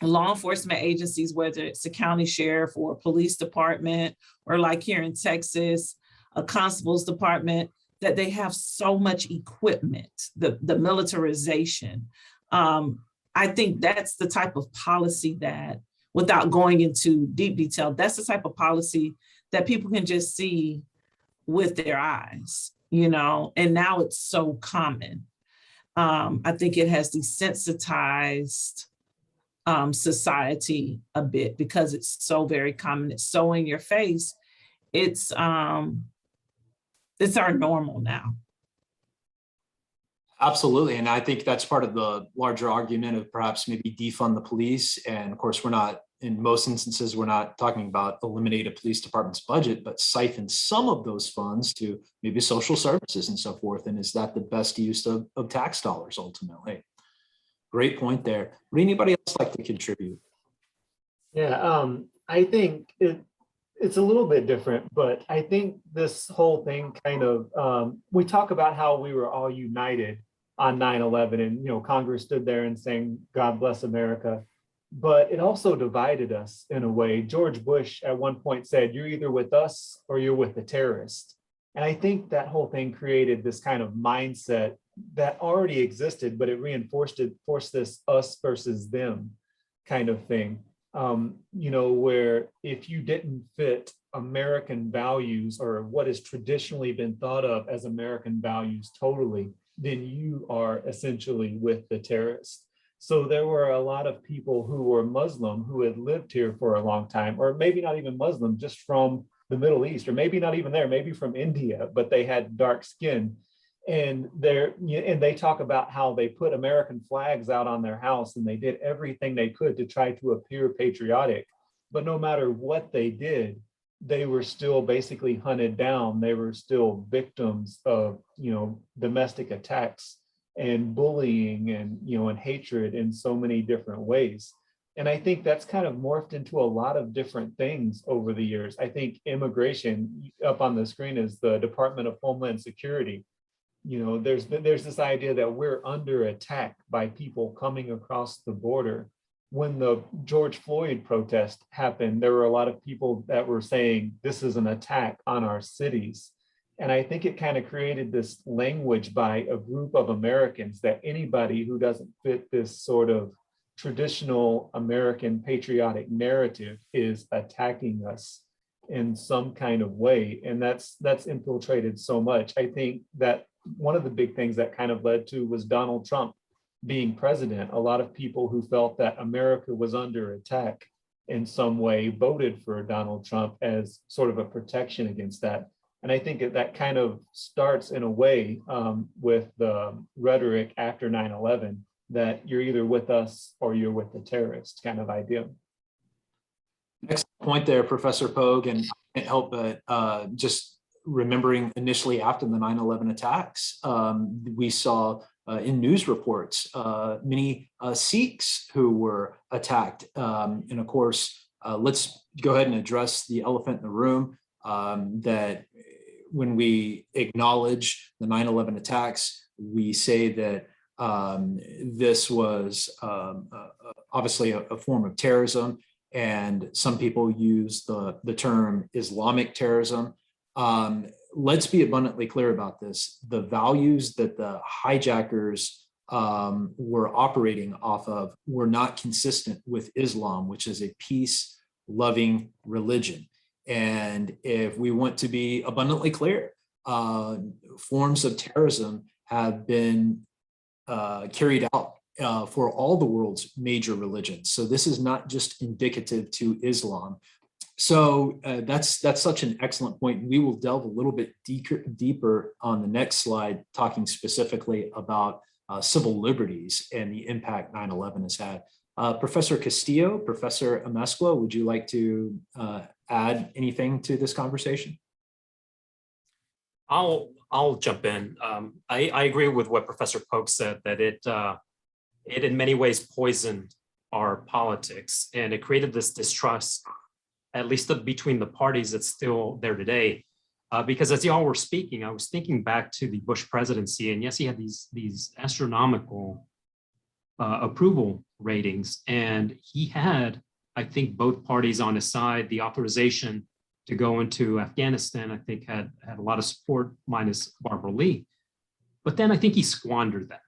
law enforcement agencies, whether it's a county sheriff or a police department, or like here in Texas, a constable's department, that they have so much equipment, the militarization. I think that's the type of policy that, without going into deep detail, that's the type of policy that people can just see with their eyes, and now it's so common. I think it has desensitized society a bit because it's so very common. It's so in your face. It's It's our normal now. Absolutely. And I think that's part of the larger argument of perhaps maybe defund the police. And of course, we're not, in most instances, we're not talking about eliminate a police department's budget, but siphon some of those funds to maybe social services and so forth. And is that the best use of tax dollars ultimately? Great point there. Would anybody else like to contribute? Yeah, I think it's a little bit different, but I think this whole thing kind of, we talk about how we were all united on 9/11 and, Congress stood there and saying, God bless America, but it also divided us in a way. George Bush at one point said, you're either with us or you're with the terrorists. And I think that whole thing created this kind of mindset that already existed, but it forced this us versus them kind of thing. Where if you didn't fit American values or what has traditionally been thought of as American values totally, then you are essentially with the terrorists. So there were a lot of people who were Muslim who had lived here for a long time, or maybe not even Muslim, just from the Middle East, or maybe not even there, maybe from India, but they had dark skin. And they talk about how they put American flags out on their house and they did everything they could to try to appear patriotic. But no matter what they did, they were still basically hunted down. They were still victims of, domestic attacks and bullying and hatred in so many different ways. And I think that's kind of morphed into a lot of different things over the years. I think immigration, up on the screen, is the Department of Homeland Security. There's this idea that we're under attack by people coming across the border. When the George Floyd protest happened, there were a lot of people that were saying this is an attack on our cities. And I think it kind of created this language by a group of Americans that anybody who doesn't fit this sort of traditional American patriotic narrative is attacking us in some kind of way. And that's infiltrated so much. I think that one of the big things that kind of led to was Donald Trump being president. A lot of people who felt that America was under attack in some way voted for Donald Trump as sort of a protection against that. And I think that kind of starts in a way with the rhetoric after 9/11 that you're either with us or you're with the terrorists kind of idea. Next point there, Professor Pogue, and I can't help but just remembering initially after the 9/11 attacks, we saw in news reports many Sikhs who were attacked. And of course, let's go ahead and address the elephant in the room, that when we acknowledge the 9/11 attacks, we say that this was obviously a form of terrorism. And some people use the term Islamic terrorism. Let's be abundantly clear about this. The values that the hijackers were operating off of were not consistent with Islam, which is a peace-loving religion. And if we want to be abundantly clear, forms of terrorism have been carried out for all the world's major religions. So this is not just indicative to Islam. So that's such an excellent point. We will delve a little bit deeper on the next slide, talking specifically about civil liberties and the impact 9/11 has had. Professor Castillo, Professor Amezcua, would you like to add anything to this conversation? I'll jump in. I agree with what Professor Pogue said, that it in many ways poisoned our politics, and it created this distrust, at least between the parties, that's still there today. Because as y'all were speaking, I was thinking back to the Bush presidency, and yes, he had these astronomical approval ratings, and he had, I think, both parties on his side. The authorization to go into Afghanistan, I think, had a lot of support, minus Barbara Lee. But then I think he squandered that.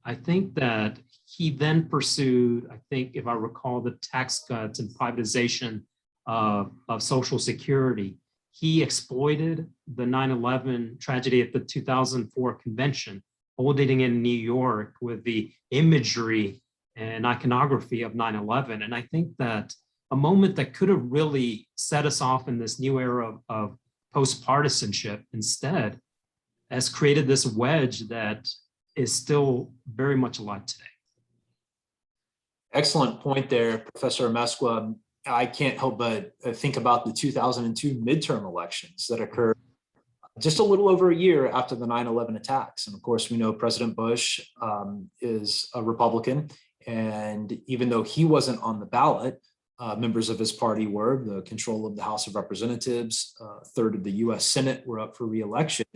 I think that he then pursued, I think, if I recall, the tax cuts and privatization of Social Security. He exploited the 9/11 tragedy at the 2004 convention, holding in New York with the imagery and iconography of 9/11. And I think that a moment that could have really set us off in this new era of post-partisanship instead has created this wedge that is still very much alive today. Excellent point there, Professor Mesqua. I can't help but think about the 2002 midterm elections that occurred just a little over a year after the 9/11 attacks. And of course, we know President Bush is a Republican. And even though he wasn't on the ballot, members of his party were. The control of the House of Representatives, a third of the US Senate were up for re-election.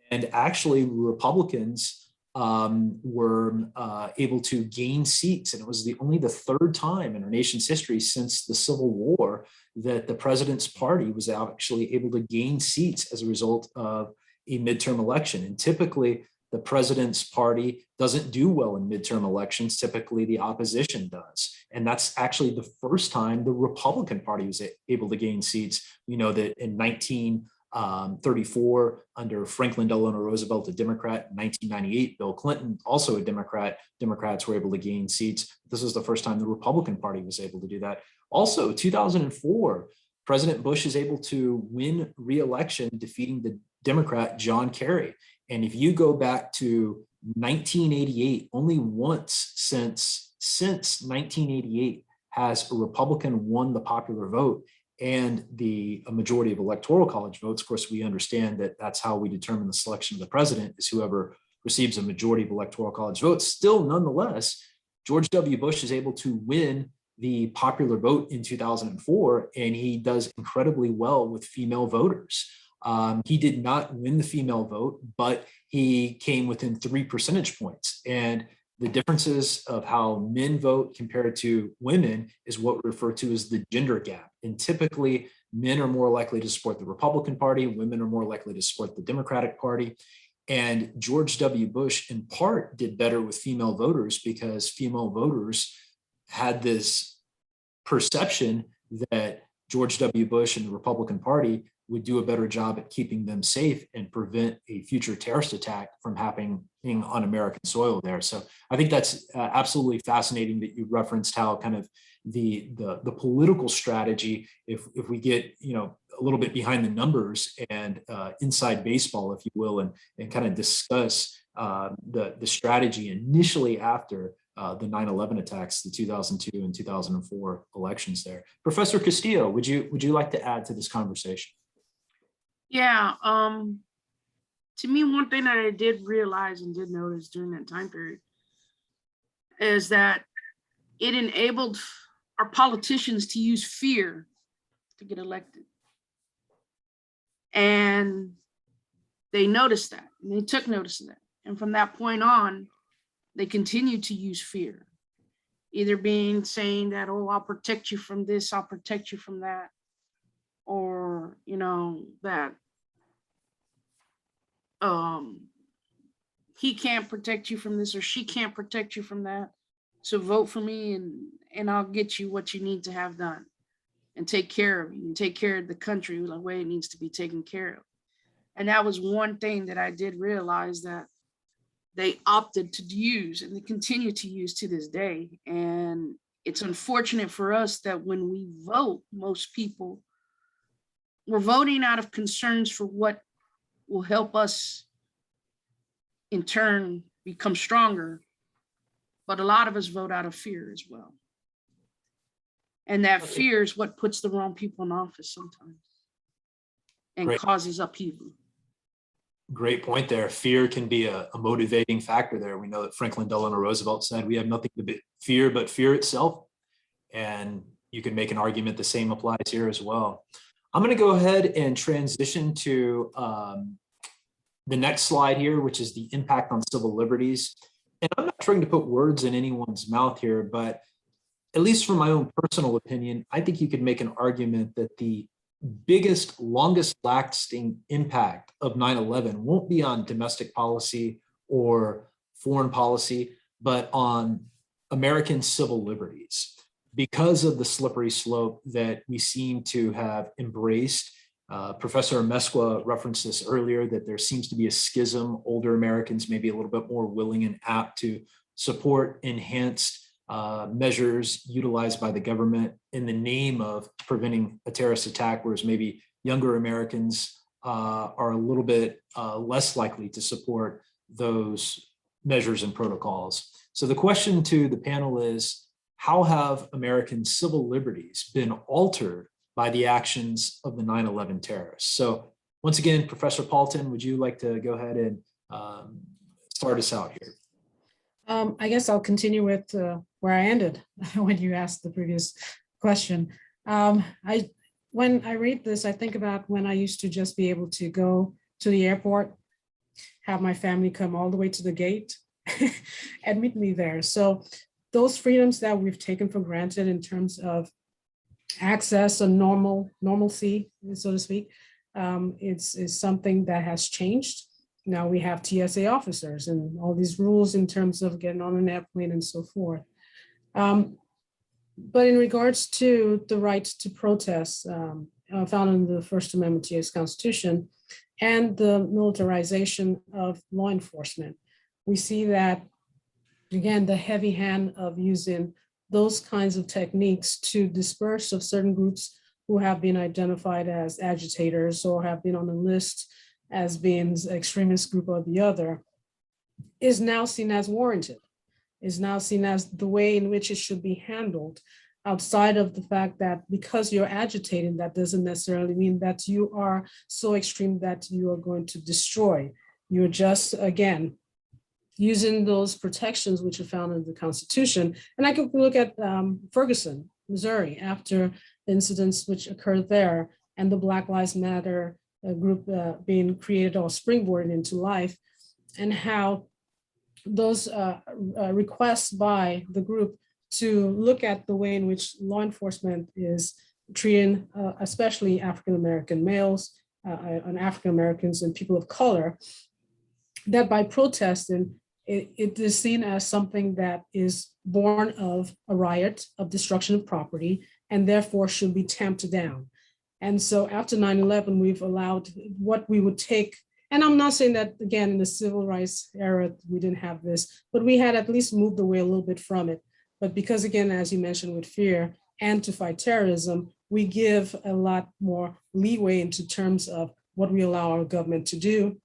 And actually, Republicans were able to gain seats. And it was only the third time in our nation's history since the Civil War that the president's party was actually able to gain seats as a result of a midterm election. And typically, the president's party doesn't do well in midterm elections. Typically, the opposition does. And that's actually the first time the Republican Party was able to gain seats. We know that in 1934, under Franklin Delano Roosevelt, a Democrat, 1998, Bill Clinton, also a Democrat, Democrats were able to gain seats. This was the first time the Republican Party was able to do that. Also, 2004, President Bush is able to win re-election, defeating the Democrat John Kerry. And if you go back to 1988, only once since 1988 has a Republican won the popular vote and a majority of electoral college votes. Of course, we understand that that's how we determine the selection of the president, is whoever receives a majority of electoral college votes. Still, nonetheless, George W. Bush is able to win the popular vote in 2004, and he does incredibly well with female voters. He did not win the female vote, but he came within 3 percentage points. And the differences of how men vote compared to women is what we refer to as the gender gap. And typically, men are more likely to support the Republican Party, women are more likely to support the Democratic Party. And George W. Bush, in part, did better with female voters because female voters had this perception that George W. Bush and the Republican Party would do a better job at keeping them safe and prevent a future terrorist attack from happening on American soil there. So I think that's absolutely fascinating that you referenced how kind of the political strategy, if we get, a little bit behind the numbers and inside baseball, if you will, and kind of discuss the strategy initially after the 9/11 attacks, the 2002 and 2004 elections there. Professor Castillo, would you like to add to this conversation? Yeah, to me, one thing that I did realize and did notice during that time period is that it enabled our politicians to use fear to get elected. And they noticed that, and they took notice of that. And from that point on, they continued to use fear, either saying that, oh, I'll protect you from this, I'll protect you from that, or, that he can't protect you from this or she can't protect you from that. So vote for me and I'll get you what you need to have done and take care of you and take care of the country the way it needs to be taken care of. And that was one thing that I did realize that they opted to use and they continue to use to this day. And it's unfortunate for us that when we vote, most people, we're voting out of concerns for what will help us in turn become stronger. But a lot of us vote out of fear as well. And that fear is what puts the wrong people in office sometimes and causes upheaval. Great point there. Fear can be a motivating factor there. We know that Franklin Delano Roosevelt said we have nothing to fear but fear itself. And you can make an argument the same applies here as well. I'm going to go ahead and transition to the next slide here, which is the impact on civil liberties. And I'm not trying to put words in anyone's mouth here, but at least from my own personal opinion, I think you could make an argument that the biggest, longest lasting impact of 9/11 won't be on domestic policy or foreign policy, but on American civil liberties because of the slippery slope that we seem to have embraced. Professor Mesqua referenced this earlier, that there seems to be a schism. Older Americans may be a little bit more willing and apt to support enhanced measures utilized by the government in the name of preventing a terrorist attack, whereas maybe younger Americans are a little bit less likely to support those measures and protocols. So the question to the panel is, how have American civil liberties been altered by the actions of the 9/11 terrorists? So once again, Professor Paulton, would you like to go ahead and start us out here? I guess I'll continue with where I ended when you asked the previous question. When I read this, I think about when I used to just be able to go to the airport, have my family come all the way to the gate and meet me there. So those freedoms that we've taken for granted in terms of access and normalcy, so to speak, it's something that has changed. Now we have TSA officers and all these rules in terms of getting on an airplane and so forth. But in regards to the right to protest found in the First Amendment to the US Constitution and the militarization of law enforcement, we see that, again, the heavy hand of using those kinds of techniques to disperse of certain groups who have been identified as agitators or have been on the list as being extremist group or the other is now seen as warranted, is now seen as the way in which it should be handled, outside of the fact that because you're agitating, that doesn't necessarily mean that you are so extreme that you are going to destroy. You're just, again, using those protections which are found in the Constitution. And I could look at Ferguson, Missouri, after the incidents which occurred there and the Black Lives Matter group being created or springboarded into life, and how those requests by the group to look at the way in which law enforcement is treating especially African-American males and African-Americans and people of color, that by protesting, it is seen as something that is born of a riot, of destruction of property, and therefore should be tamped down. And so after 9/11, we've allowed what we would take, and I'm not saying that, again, in the civil rights era, we didn't have this, but we had at least moved away a little bit from it. But because, again, as you mentioned, with fear and to fight terrorism, we give a lot more leeway into terms of what we allow our government to do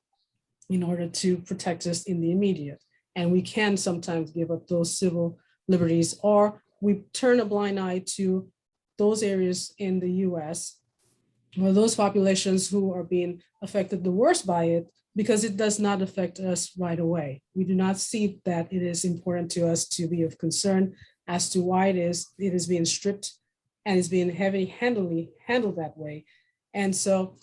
in order to protect us in the immediate. And we can sometimes give up those civil liberties, or we turn a blind eye to those areas in the US or those populations who are being affected the worst by it, because it does not affect us right away. We do not see that it is important to us to be of concern as to why it is being stripped and is being heavy-handedly handled that way. And so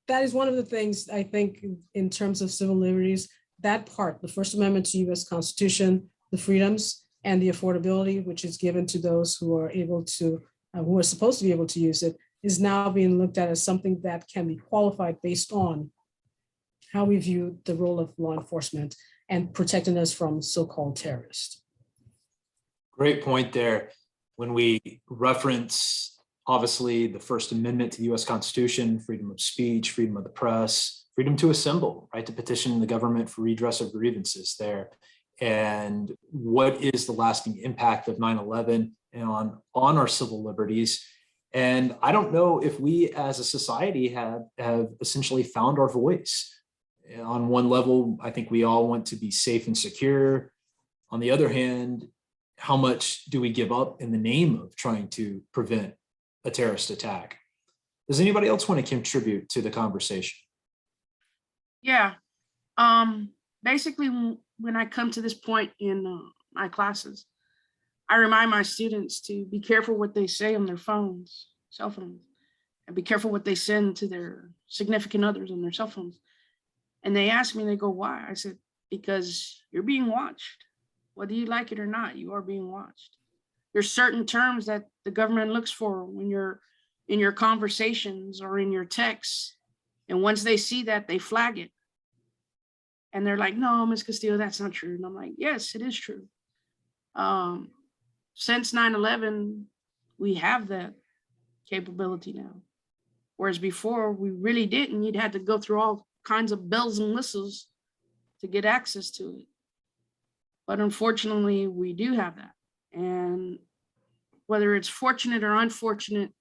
that is one of the things I think in terms of civil liberties, that part, the First Amendment to US Constitution, the freedoms and the affordability, which is given to those who are able to, who are supposed to be able to use it, is now being looked at as something that can be qualified based on how we view the role of law enforcement and protecting us from so-called terrorists. Great point there. When we reference, obviously, the First Amendment to the US Constitution, freedom of speech, freedom of the press, freedom to assemble, right, to petition the government for redress of grievances there. And what is the lasting impact of 9/11 on our civil liberties? And I don't know if we as a society have essentially found our voice. On one level, I think we all want to be safe and secure. On the other hand, how much do we give up in the name of trying to prevent a terrorist attack? Does anybody else want to contribute to the conversation? Yeah. Basically, when I come to this point in my classes, I remind my students to be careful what they say on their phones, cell phones, and be careful what they send to their significant others on their cell phones. And they ask me, they go, why? I said, because you're being watched. Whether you like it or not, you are being watched. There's certain terms that the government looks for when you're in your conversations or in your texts. And once they see that, they flag it. And they're like, no, Ms. Castillo, that's not true. And I'm like, yes, it is true. Since 9/11, we have that capability now. Whereas before, we really didn't. You'd had to go through all kinds of bells and whistles to get access to it. But unfortunately, we do have that. And whether it's fortunate or unfortunate,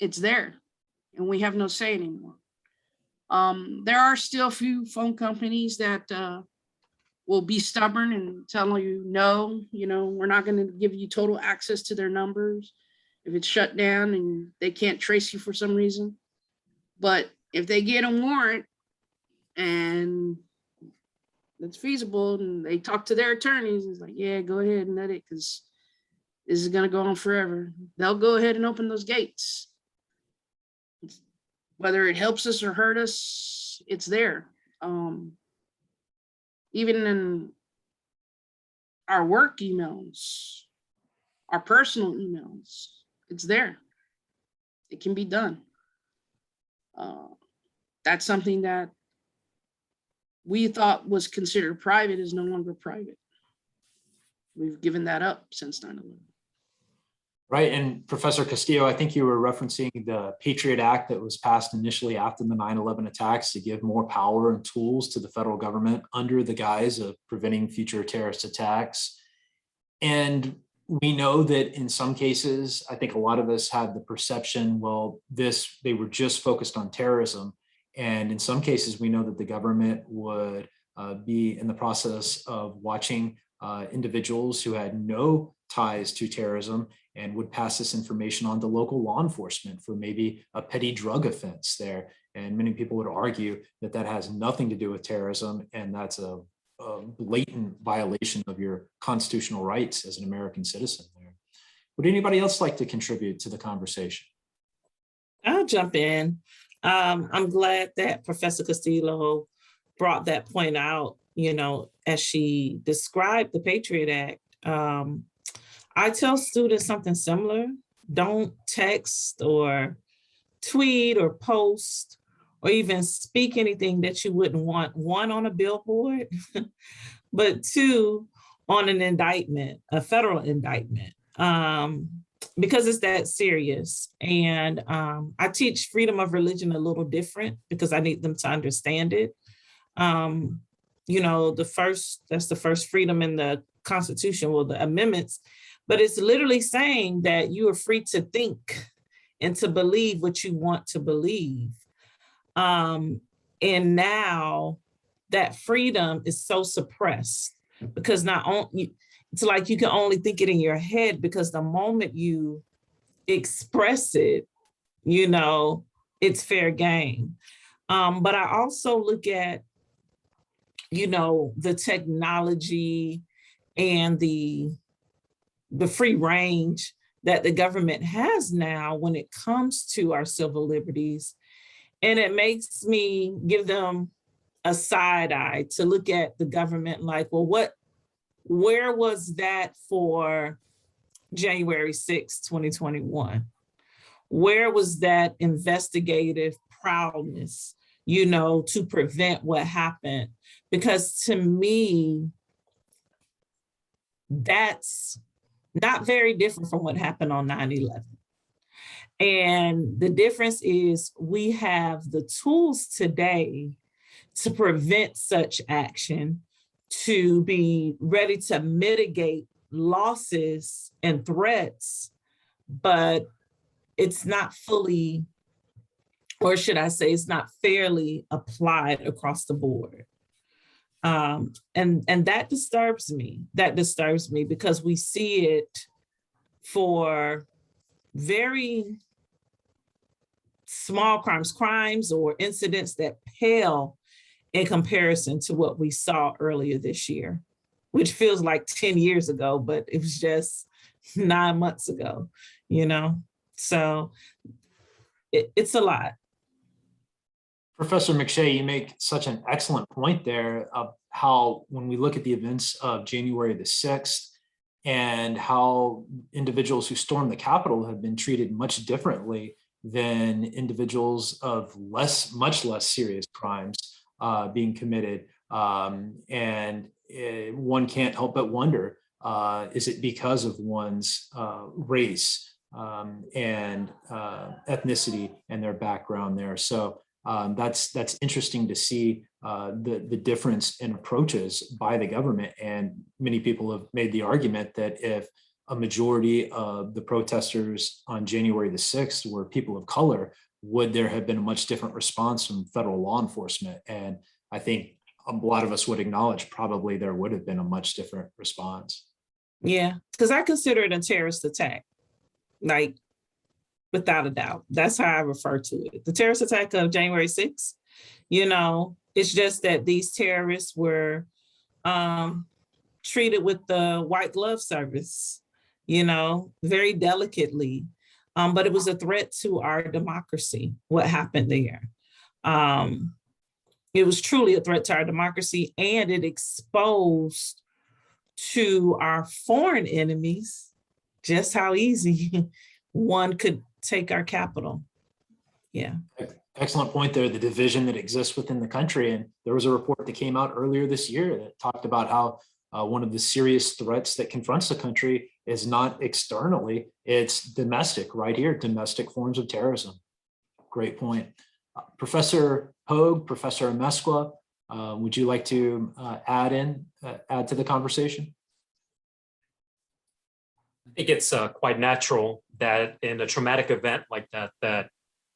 it's there. and we have no say anymore. There are still a few phone companies that will be stubborn and tell you, no, we're not going to give you total access to their numbers if it's shut down and they can't trace you for some reason. But if they get a warrant and it's feasible and they talk to their attorneys, it's like, yeah, go ahead and let it, because this is going to go on forever. They'll go ahead and open those gates. Whether it helps us or hurt us, it's there. Even in our work emails, our personal emails, it's there. It can be done. That's something that we thought was considered private is no longer private. We've given that up since 9/11. Right, and Professor Castillo, I think you were referencing the Patriot Act that was passed initially after the 9/11 attacks to give more power and tools to the federal government under the guise of preventing future terrorist attacks. And we know that in some cases, I think a lot of us had the perception, well, they were just focused on terrorism. And in some cases, we know that the government would be in the process of watching individuals who had no ties to terrorism and would pass this information on to local law enforcement for maybe a petty drug offense there. And many people would argue that that has nothing to do with terrorism, and that's a blatant violation of your constitutional rights as an American citizen there. Would anybody else like to contribute to the conversation? I'll jump in. I'm glad that Professor Castillo brought that point out, as she described the Patriot Act. I tell students something similar. Don't text or tweet or post or even speak anything that you wouldn't want, one, on a billboard, but two, on an indictment, a federal indictment, because it's that serious. And I teach freedom of religion a little different because I need them to understand it. That's the first freedom in the Constitution, well, the amendments, but it's literally saying that you are free to think and to believe what you want to believe. And now that freedom is so suppressed because it's like you can only think it in your head, because the moment you express it, it's fair game. But I also look at, the technology and the free range that the government has now when it comes to our civil liberties. And it makes me give them a side eye to look at the government like, well, where was that for January 6, 2021? Where was that investigative prowess, to prevent what happened? Because to me, that's not very different from what happened on 9/11. And the difference is we have the tools today to prevent such action, to be ready to mitigate losses and threats, but it's not fully, or should I say, it's not fairly applied across the board. And that disturbs me. That disturbs me because we see it for very small crimes or incidents that pale in comparison to what we saw earlier this year, which feels like 10 years ago, but it was just 9 months ago, So it's a lot. Professor McShay, you make such an excellent point there of how when we look at the events of January the 6th and how individuals who stormed the Capitol have been treated much differently than individuals of much less serious crimes being committed. And one can't help but wonder, is it because of one's race and ethnicity and their background there? So that's interesting to see the difference in approaches by the government. And many people have made the argument that if a majority of the protesters on January the 6th were people of color, would there have been a much different response from federal law enforcement? And I think a lot of us would acknowledge probably there would have been a much different response. Yeah, because I consider it a terrorist attack, like without a doubt. That's how I refer to it. The terrorist attack of January 6th, it's just that these terrorists were treated with the white glove service, very delicately. But it was a threat to our democracy, what happened there. It was truly a threat to our democracy, and it exposed to our foreign enemies just how easy one could take our capital. Yeah. Excellent point there, the division that exists within the country. And there was a report that came out earlier this year that talked about how one of the serious threats that confronts the country is not externally, it's domestic, right here, domestic forms of terrorism. Great point. Professor Pogue, Professor Amezcua, would you like to add to the conversation? I think it's quite natural that in a traumatic event like that, that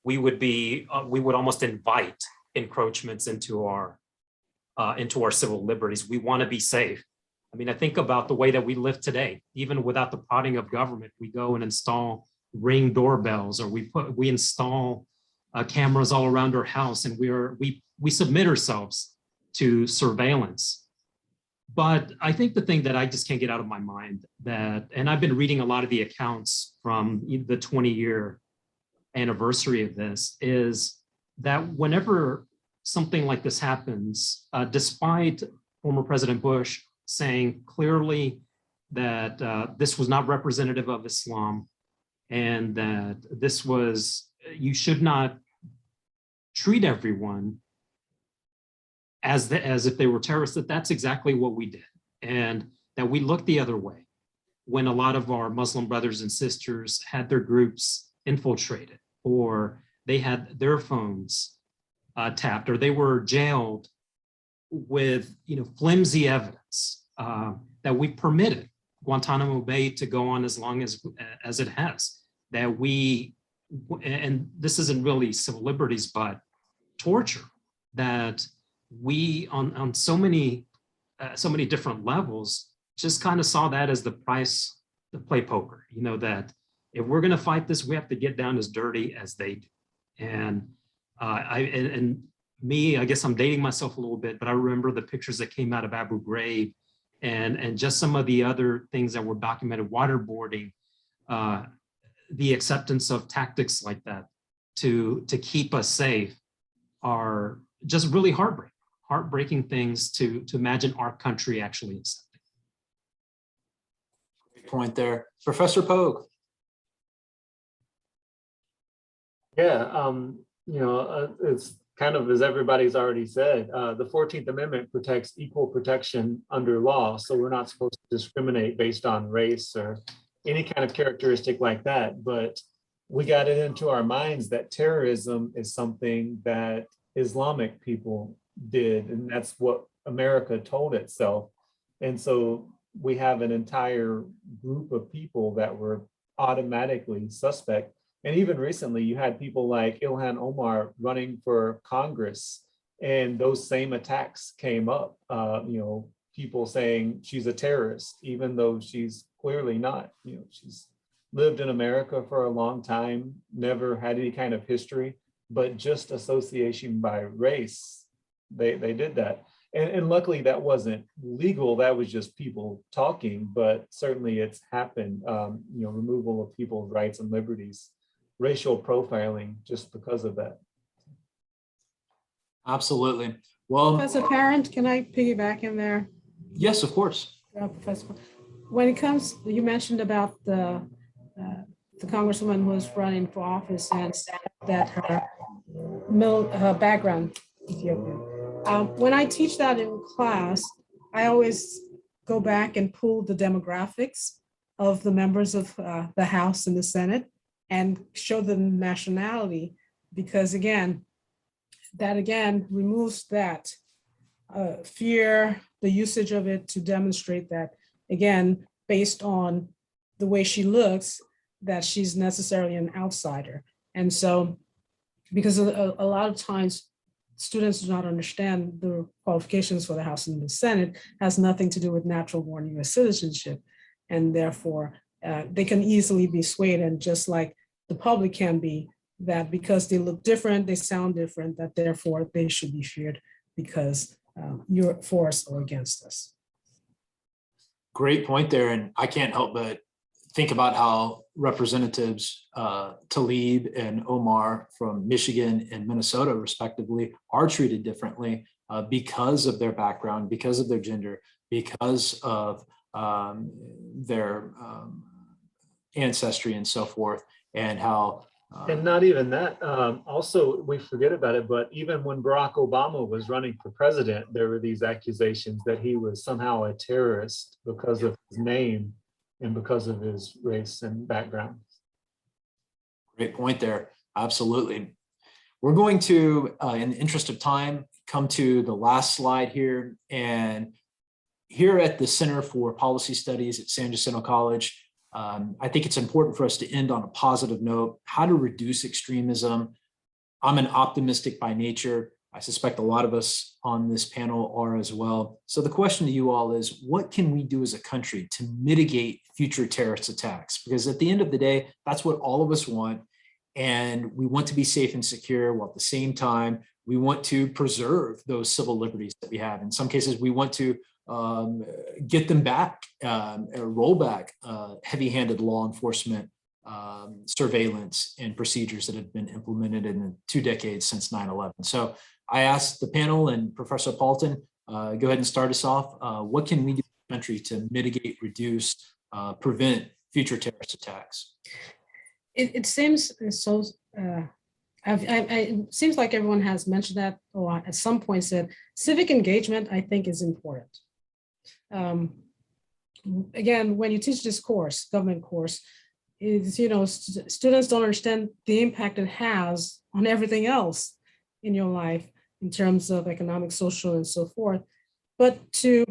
we would almost invite encroachments into our civil liberties. We want to be safe. I mean, I think about the way that we live today. Even without the prodding of government, we go and install Ring doorbells, or we install cameras all around our house, and we submit ourselves to surveillance. But I think the thing that I just can't get out of my mind and I've been reading a lot of the accounts from the 20-year anniversary of this, is that whenever something like this happens, despite former President Bush saying clearly that this was not representative of Islam, and that you should not treat everyone as if they were terrorists, that's exactly what we did. And that we looked the other way when a lot of our Muslim brothers and sisters had their groups infiltrated, or they had their phones tapped, or they were jailed with flimsy evidence, that we permitted Guantanamo Bay to go on as long as it has. That and this isn't really civil liberties, but torture, that we on so many different levels just kind of saw that as the price to play poker. That if we're going to fight this, we have to get down as dirty as they do. And I guess I'm dating myself a little bit, but I remember the pictures that came out of Abu Ghraib, and just some of the other things that were documented, waterboarding, the acceptance of tactics like that to keep us safe, are just really heartbreaking things to imagine our country actually accepting. Great point there. Professor Pogue. Yeah, it's kind of as everybody's already said, the 14th Amendment protects equal protection under law. So we're not supposed to discriminate based on race or any kind of characteristic like that. But we got it into our minds that terrorism is something that Islamic people did, and that's what America told itself. And so we have an entire group of people that were automatically suspect. And even recently, you had people like Ilhan Omar running for Congress, and those same attacks came up. People saying she's a terrorist, even though she's clearly not. She's lived in America for a long time, never had any kind of history, but just association by race, they did that. And luckily that wasn't legal, that was just people talking, but certainly it's happened, removal of people's rights and liberties, racial profiling just because of that. Absolutely. Well, Professor Parent, can I piggyback in there? yes, of course. Professor, when it comes, you mentioned about the congresswoman who was running for office and that her background, Ethiopia. When I teach that in class, I always go back and pull the demographics of the members of the House and the Senate and show them nationality, because that removes that fear, the usage of it to demonstrate that, again, based on the way she looks, that she's necessarily an outsider. And so because a lot of times students do not understand the qualifications for the House and the Senate has nothing to do with natural born US citizenship. And therefore, they can easily be swayed, and just like the public can be, that because they look different, they sound different, that therefore they should be feared because you're for us or against us. Great point there. And I can't help but think about how Representatives Tlaib and Omar from Michigan and Minnesota, respectively, are treated differently because of their background, because of their gender, because of their ancestry and so forth, and how And not even that, also, we forget about it, but even when Barack Obama was running for president, there were these accusations that he was somehow a terrorist because of his name and because of his race and background. great point there. Absolutely. We're going to, in the interest of time, come to the last slide here. And here at the Center for Policy Studies at San Jacinto College, I think it's important for us to end on a positive note, how to reduce extremism. I'm an optimistic by nature. I suspect a lot of us on this panel are as well. So the question to you all is, what can we do as a country to mitigate future terrorist attacks? Because at the end of the day, that's what all of us want. And we want to be safe and secure, while at the same time, we want to preserve those civil liberties that we have. In some cases, we want to get them back, roll back heavy-handed law enforcement surveillance and procedures that have been implemented in the 2 decades since 9/11. So I asked the panel and Professor Paulton, go ahead and start us off. What can we do in the country to mitigate, reduce, prevent future terrorist attacks? It seems so. It seems like everyone has mentioned that, or at some point said, civic engagement, I think, is important. Again, when you teach this course, government course, is, students don't understand the impact it has on everything else in your life in terms of economic, social, and so forth. But to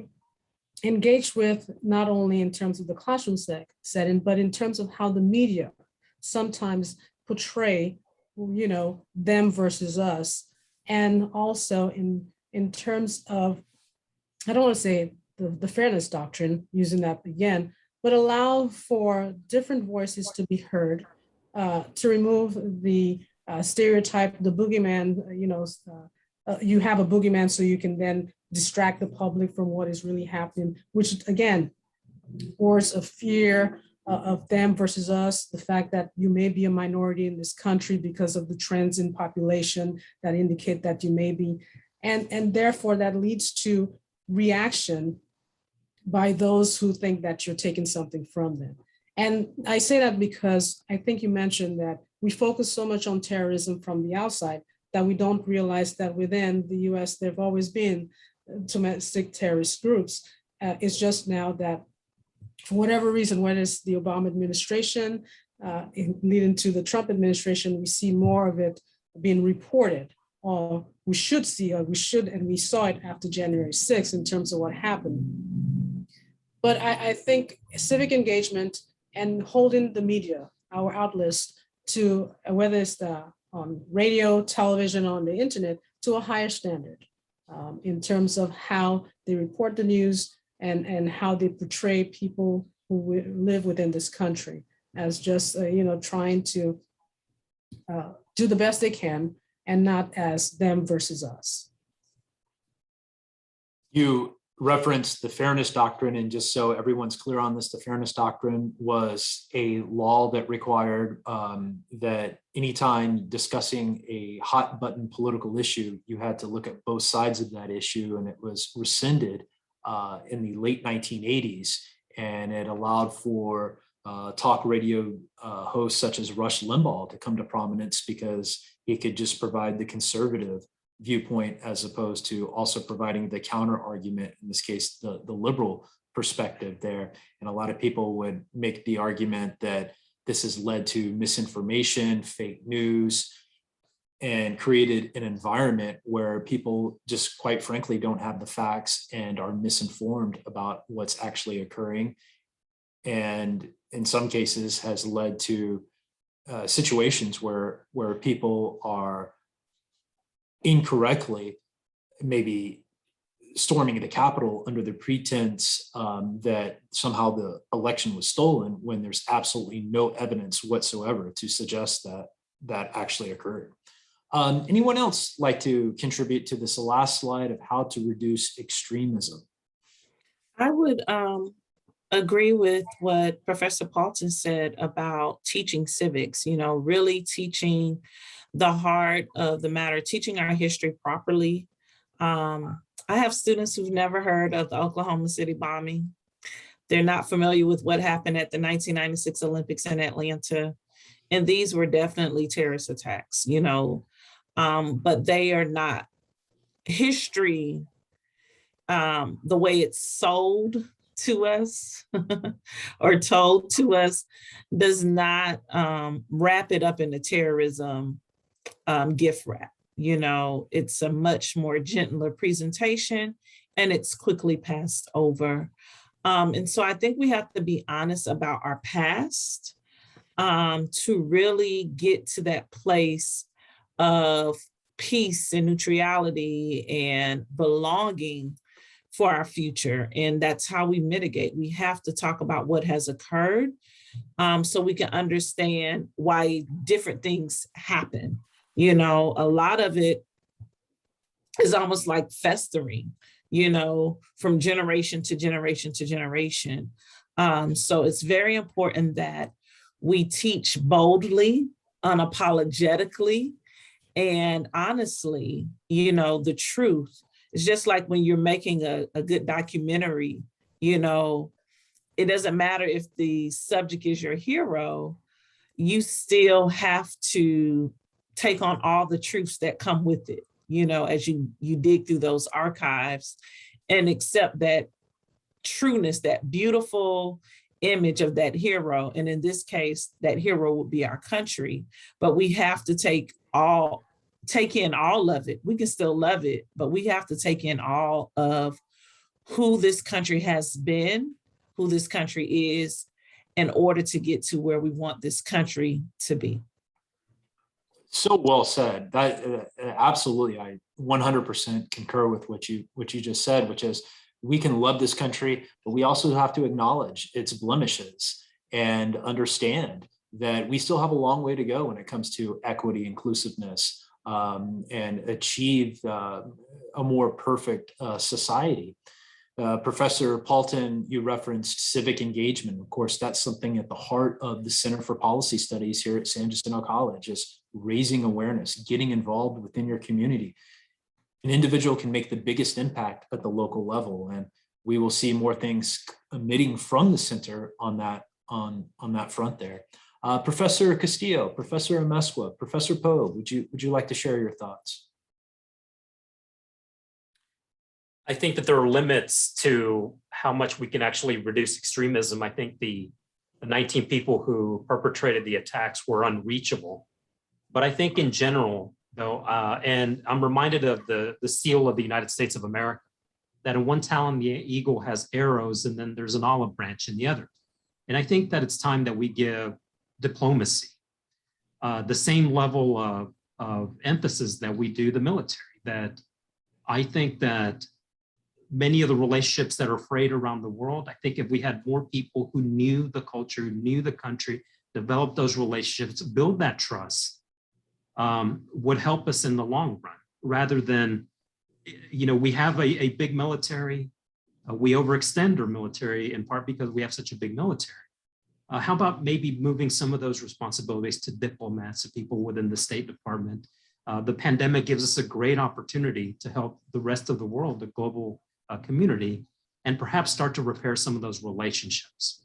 engage with not only in terms of the classroom setting, but in terms of how the media sometimes portray, them versus us, and also in terms of, I don't want to say the fairness doctrine, using that again, but allow for different voices to be heard, to remove the stereotype, the boogeyman, you have a boogeyman so you can then distract the public from what is really happening, which again, words of fear of them versus us, the fact that you may be a minority in this country because of the trends in population that indicate that you may be, and therefore that leads to reaction by those who think that you're taking something from them. And I say that because I think you mentioned that we focus so much on terrorism from the outside that we don't realize that within the US, there have always been domestic terrorist groups. It's just now that for whatever reason, whether it's the Obama administration, leading to the Trump administration, we see more of it being reported, or we should see, or and we saw it after January 6th in terms of what happened. But I think civic engagement and holding the media, our outlets, to whether it's on radio, television, on the internet, to a higher standard in terms of how they report the news and how they portray people who live within this country as just, trying to do the best they can and not as them versus us. You referenced the fairness doctrine, and just so everyone's clear on this, the fairness doctrine was a law that required that anytime discussing a hot button political issue, you had to look at both sides of that issue, and it was rescinded in the late 1980s, and it allowed for talk radio hosts such as Rush Limbaugh to come to prominence because he could just provide the conservative viewpoint as opposed to also providing the counter argument, in this case, the liberal perspective there. And a lot of people would make the argument that this has led to misinformation, fake news, and created an environment where people just quite frankly don't have the facts and are misinformed about what's actually occurring. And in some cases has led to situations where people are incorrectly maybe storming the Capitol under the pretense that somehow the election was stolen, when there's absolutely no evidence whatsoever to suggest that that actually occurred. Anyone else like to contribute to this last slide of how to reduce extremism? I would agree with what Professor Paulton said about teaching civics, really teaching the heart of the matter, teaching our history properly. I have students who've never heard of the Oklahoma City bombing. They're not familiar with what happened at the 1996 Olympics in Atlanta. And these were definitely terrorist attacks, but they are not history. The way it's sold to us or told to us does not wrap it up in the terrorism gift wrap. It's a much more gentler presentation, and it's quickly passed over. And so I think we have to be honest about our past to really get to that place of peace and neutrality and belonging for our future. And that's how we mitigate. We have to talk about what has occurred so we can understand why different things happen. A lot of it is almost like festering, from generation to generation to generation. So it's very important that we teach boldly, unapologetically, and honestly, the truth. It's just like when you're making a good documentary, it doesn't matter if the subject is your hero, you still have to take on all the truths that come with it, as you dig through those archives and accept that trueness, that beautiful image of that hero. And in this case, that hero would be our country, but we have to take in all of it. We can still love it, but we have to take in all of who this country has been, who this country is, in order to get to where we want this country to be. So well said. That absolutely, I 100% concur with what you just said, which is we can love this country, but we also have to acknowledge its blemishes and understand that we still have a long way to go when it comes to equity, inclusiveness, and achieve a more perfect society. Professor Paulton, you referenced civic engagement. Of course, that's something at the heart of the Center for Policy Studies here at San Jacinto College, is raising awareness, getting involved within your community. An individual can make the biggest impact at the local level, and we will see more things emitting from the center on that front there. Professor Castillo, Professor Amezcua, Professor Poe, would you like to share your thoughts? I think that there are limits to how much we can actually reduce extremism. I think the 19 people who perpetrated the attacks were unreachable. But I think in general, though, and I'm reminded of the seal of the United States of America, that in one talon the eagle has arrows and then there's an olive branch in the other. And I think that it's time that we give diplomacy the same level of emphasis that we do the military. That I think that many of the relationships that are frayed around the world, I think if we had more people who knew the culture, knew the country, developed those relationships, build that trust, would help us in the long run, rather than, we have a big military, we overextend our military in part because we have such a big military. How about maybe moving some of those responsibilities to diplomats and people within the State Department? The pandemic gives us a great opportunity to help the rest of the world, the global community, and perhaps start to repair some of those relationships.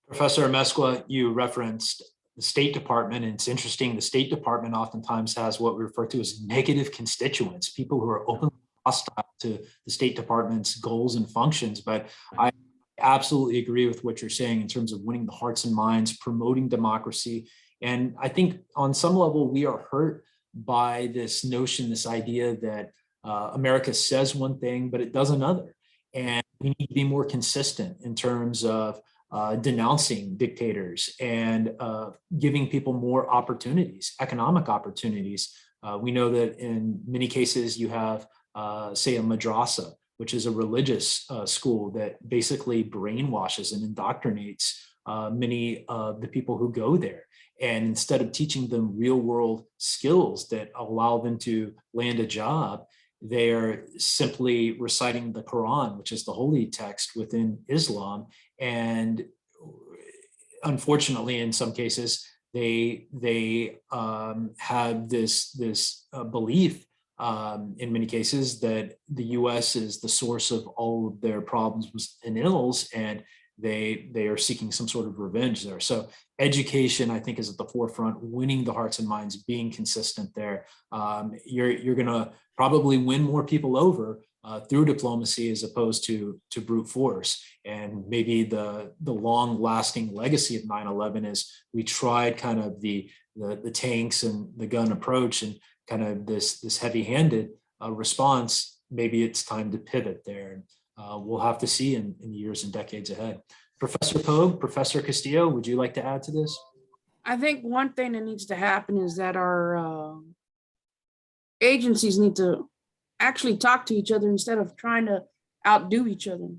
Professor Amezcua, you referenced the State Department, and it's interesting, the State Department oftentimes has what we refer to as negative constituents, people who are openly hostile to the State Department's goals and functions. But I absolutely agree with what you're saying in terms of winning the hearts and minds, promoting democracy. And I think on some level, we are hurt by this notion, this idea that America says one thing, but it does another. And we need to be more consistent in terms of denouncing dictators and giving people more opportunities, economic opportunities. We know that in many cases you have, say, a madrasa, which is a religious school that basically brainwashes and indoctrinates many of the people who go there. And instead of teaching them real world skills that allow them to land a job, they're simply reciting the Quran, which is the holy text within Islam. And unfortunately, in some cases, they have this belief in many cases that the US is the source of all of their problems and ills, and they are seeking some sort of revenge there. So education, I think, is at the forefront, winning the hearts and minds, being consistent there. You're gonna probably win more people over through diplomacy as opposed to brute force. And maybe the long lasting legacy of 9/11 is we tried kind of the tanks and the gun approach and kind of this heavy-handed response. Maybe it's time to pivot there. We'll have to see in years and decades ahead. Professor Pogue, Professor Castillo, would you like to add to this? I think one thing that needs to happen is that our agencies need to actually talk to each other instead of trying to outdo each other.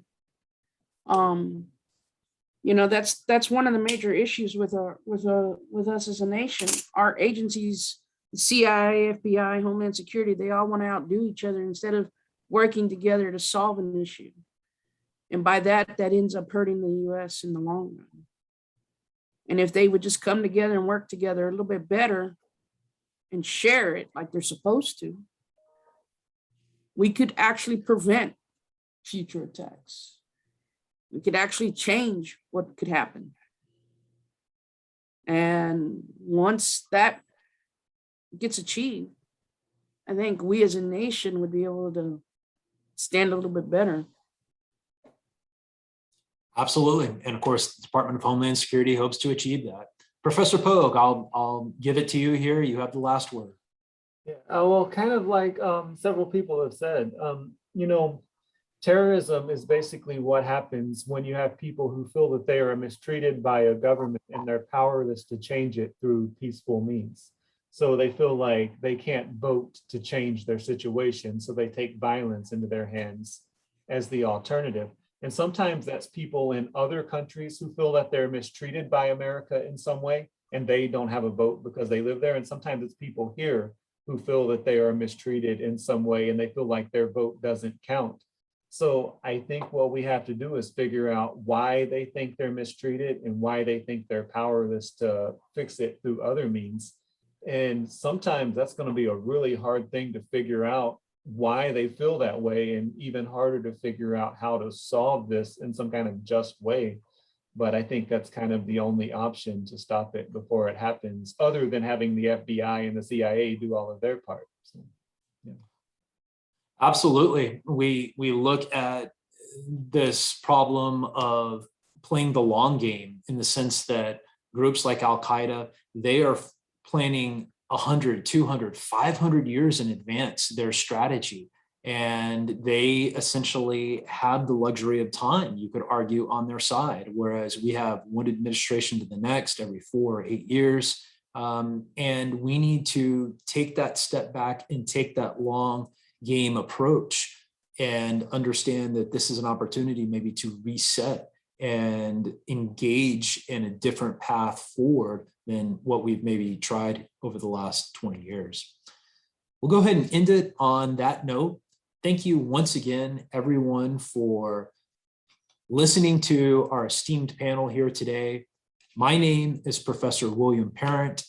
You know, that's one of the major issues with us as a nation. Our agencies, CIA, FBI, Homeland Security, they all want to outdo each other instead of working together to solve an issue. And by that ends up hurting the US in the long run. And if they would just come together and work together a little bit better and share it like they're supposed to, we could actually prevent future attacks. We could actually change what could happen. And once that gets achieved, I think we as a nation would be able to stand a little bit better. Absolutely. And of course, the Department of Homeland Security hopes to achieve that. Professor Pogue, I'll give it to you here. You have the last word. Yeah, well, kind of like several people have said, you know, terrorism is basically what happens when you have people who feel that they are mistreated by a government and they're powerless to change it through peaceful means. So they feel like they can't vote to change their situation, so they take violence into their hands as the alternative. And sometimes that's people in other countries who feel that they're mistreated by America in some way, and they don't have a vote because they live there. And sometimes it's people here who feel that they are mistreated in some way, and they feel like their vote doesn't count. So I think what we have to do is figure out why they think they're mistreated and why they think they're powerless to fix it through other means. And sometimes that's going to be a really hard thing to figure out why they feel that way, and even harder to figure out how to solve this in some kind of just way. But I think that's kind of the only option to stop it before it happens, other than having the FBI and the CIA do all of their part. So, yeah. Absolutely. We look at this problem of playing the long game in the sense that groups like Al-Qaeda, they are planning 100, 200, 500 years in advance their strategy. And they essentially have the luxury of time, you could argue, on their side, whereas we have one administration to the next every 4 or 8 years. And we need to take that step back and take that long game approach and understand that this is an opportunity maybe to reset and engage in a different path forward than what we've maybe tried over the last 20 years. We'll go ahead and end it on that note. Thank you once again, everyone, for listening to our esteemed panel here today. My name is Professor William Parent.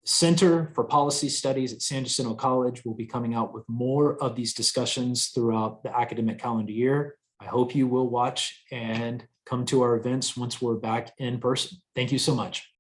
Center for Policy Studies at San Jacinto College will be coming out with more of these discussions throughout the academic calendar year. I hope you will watch and come to our events once we're back in person. Thank you so much.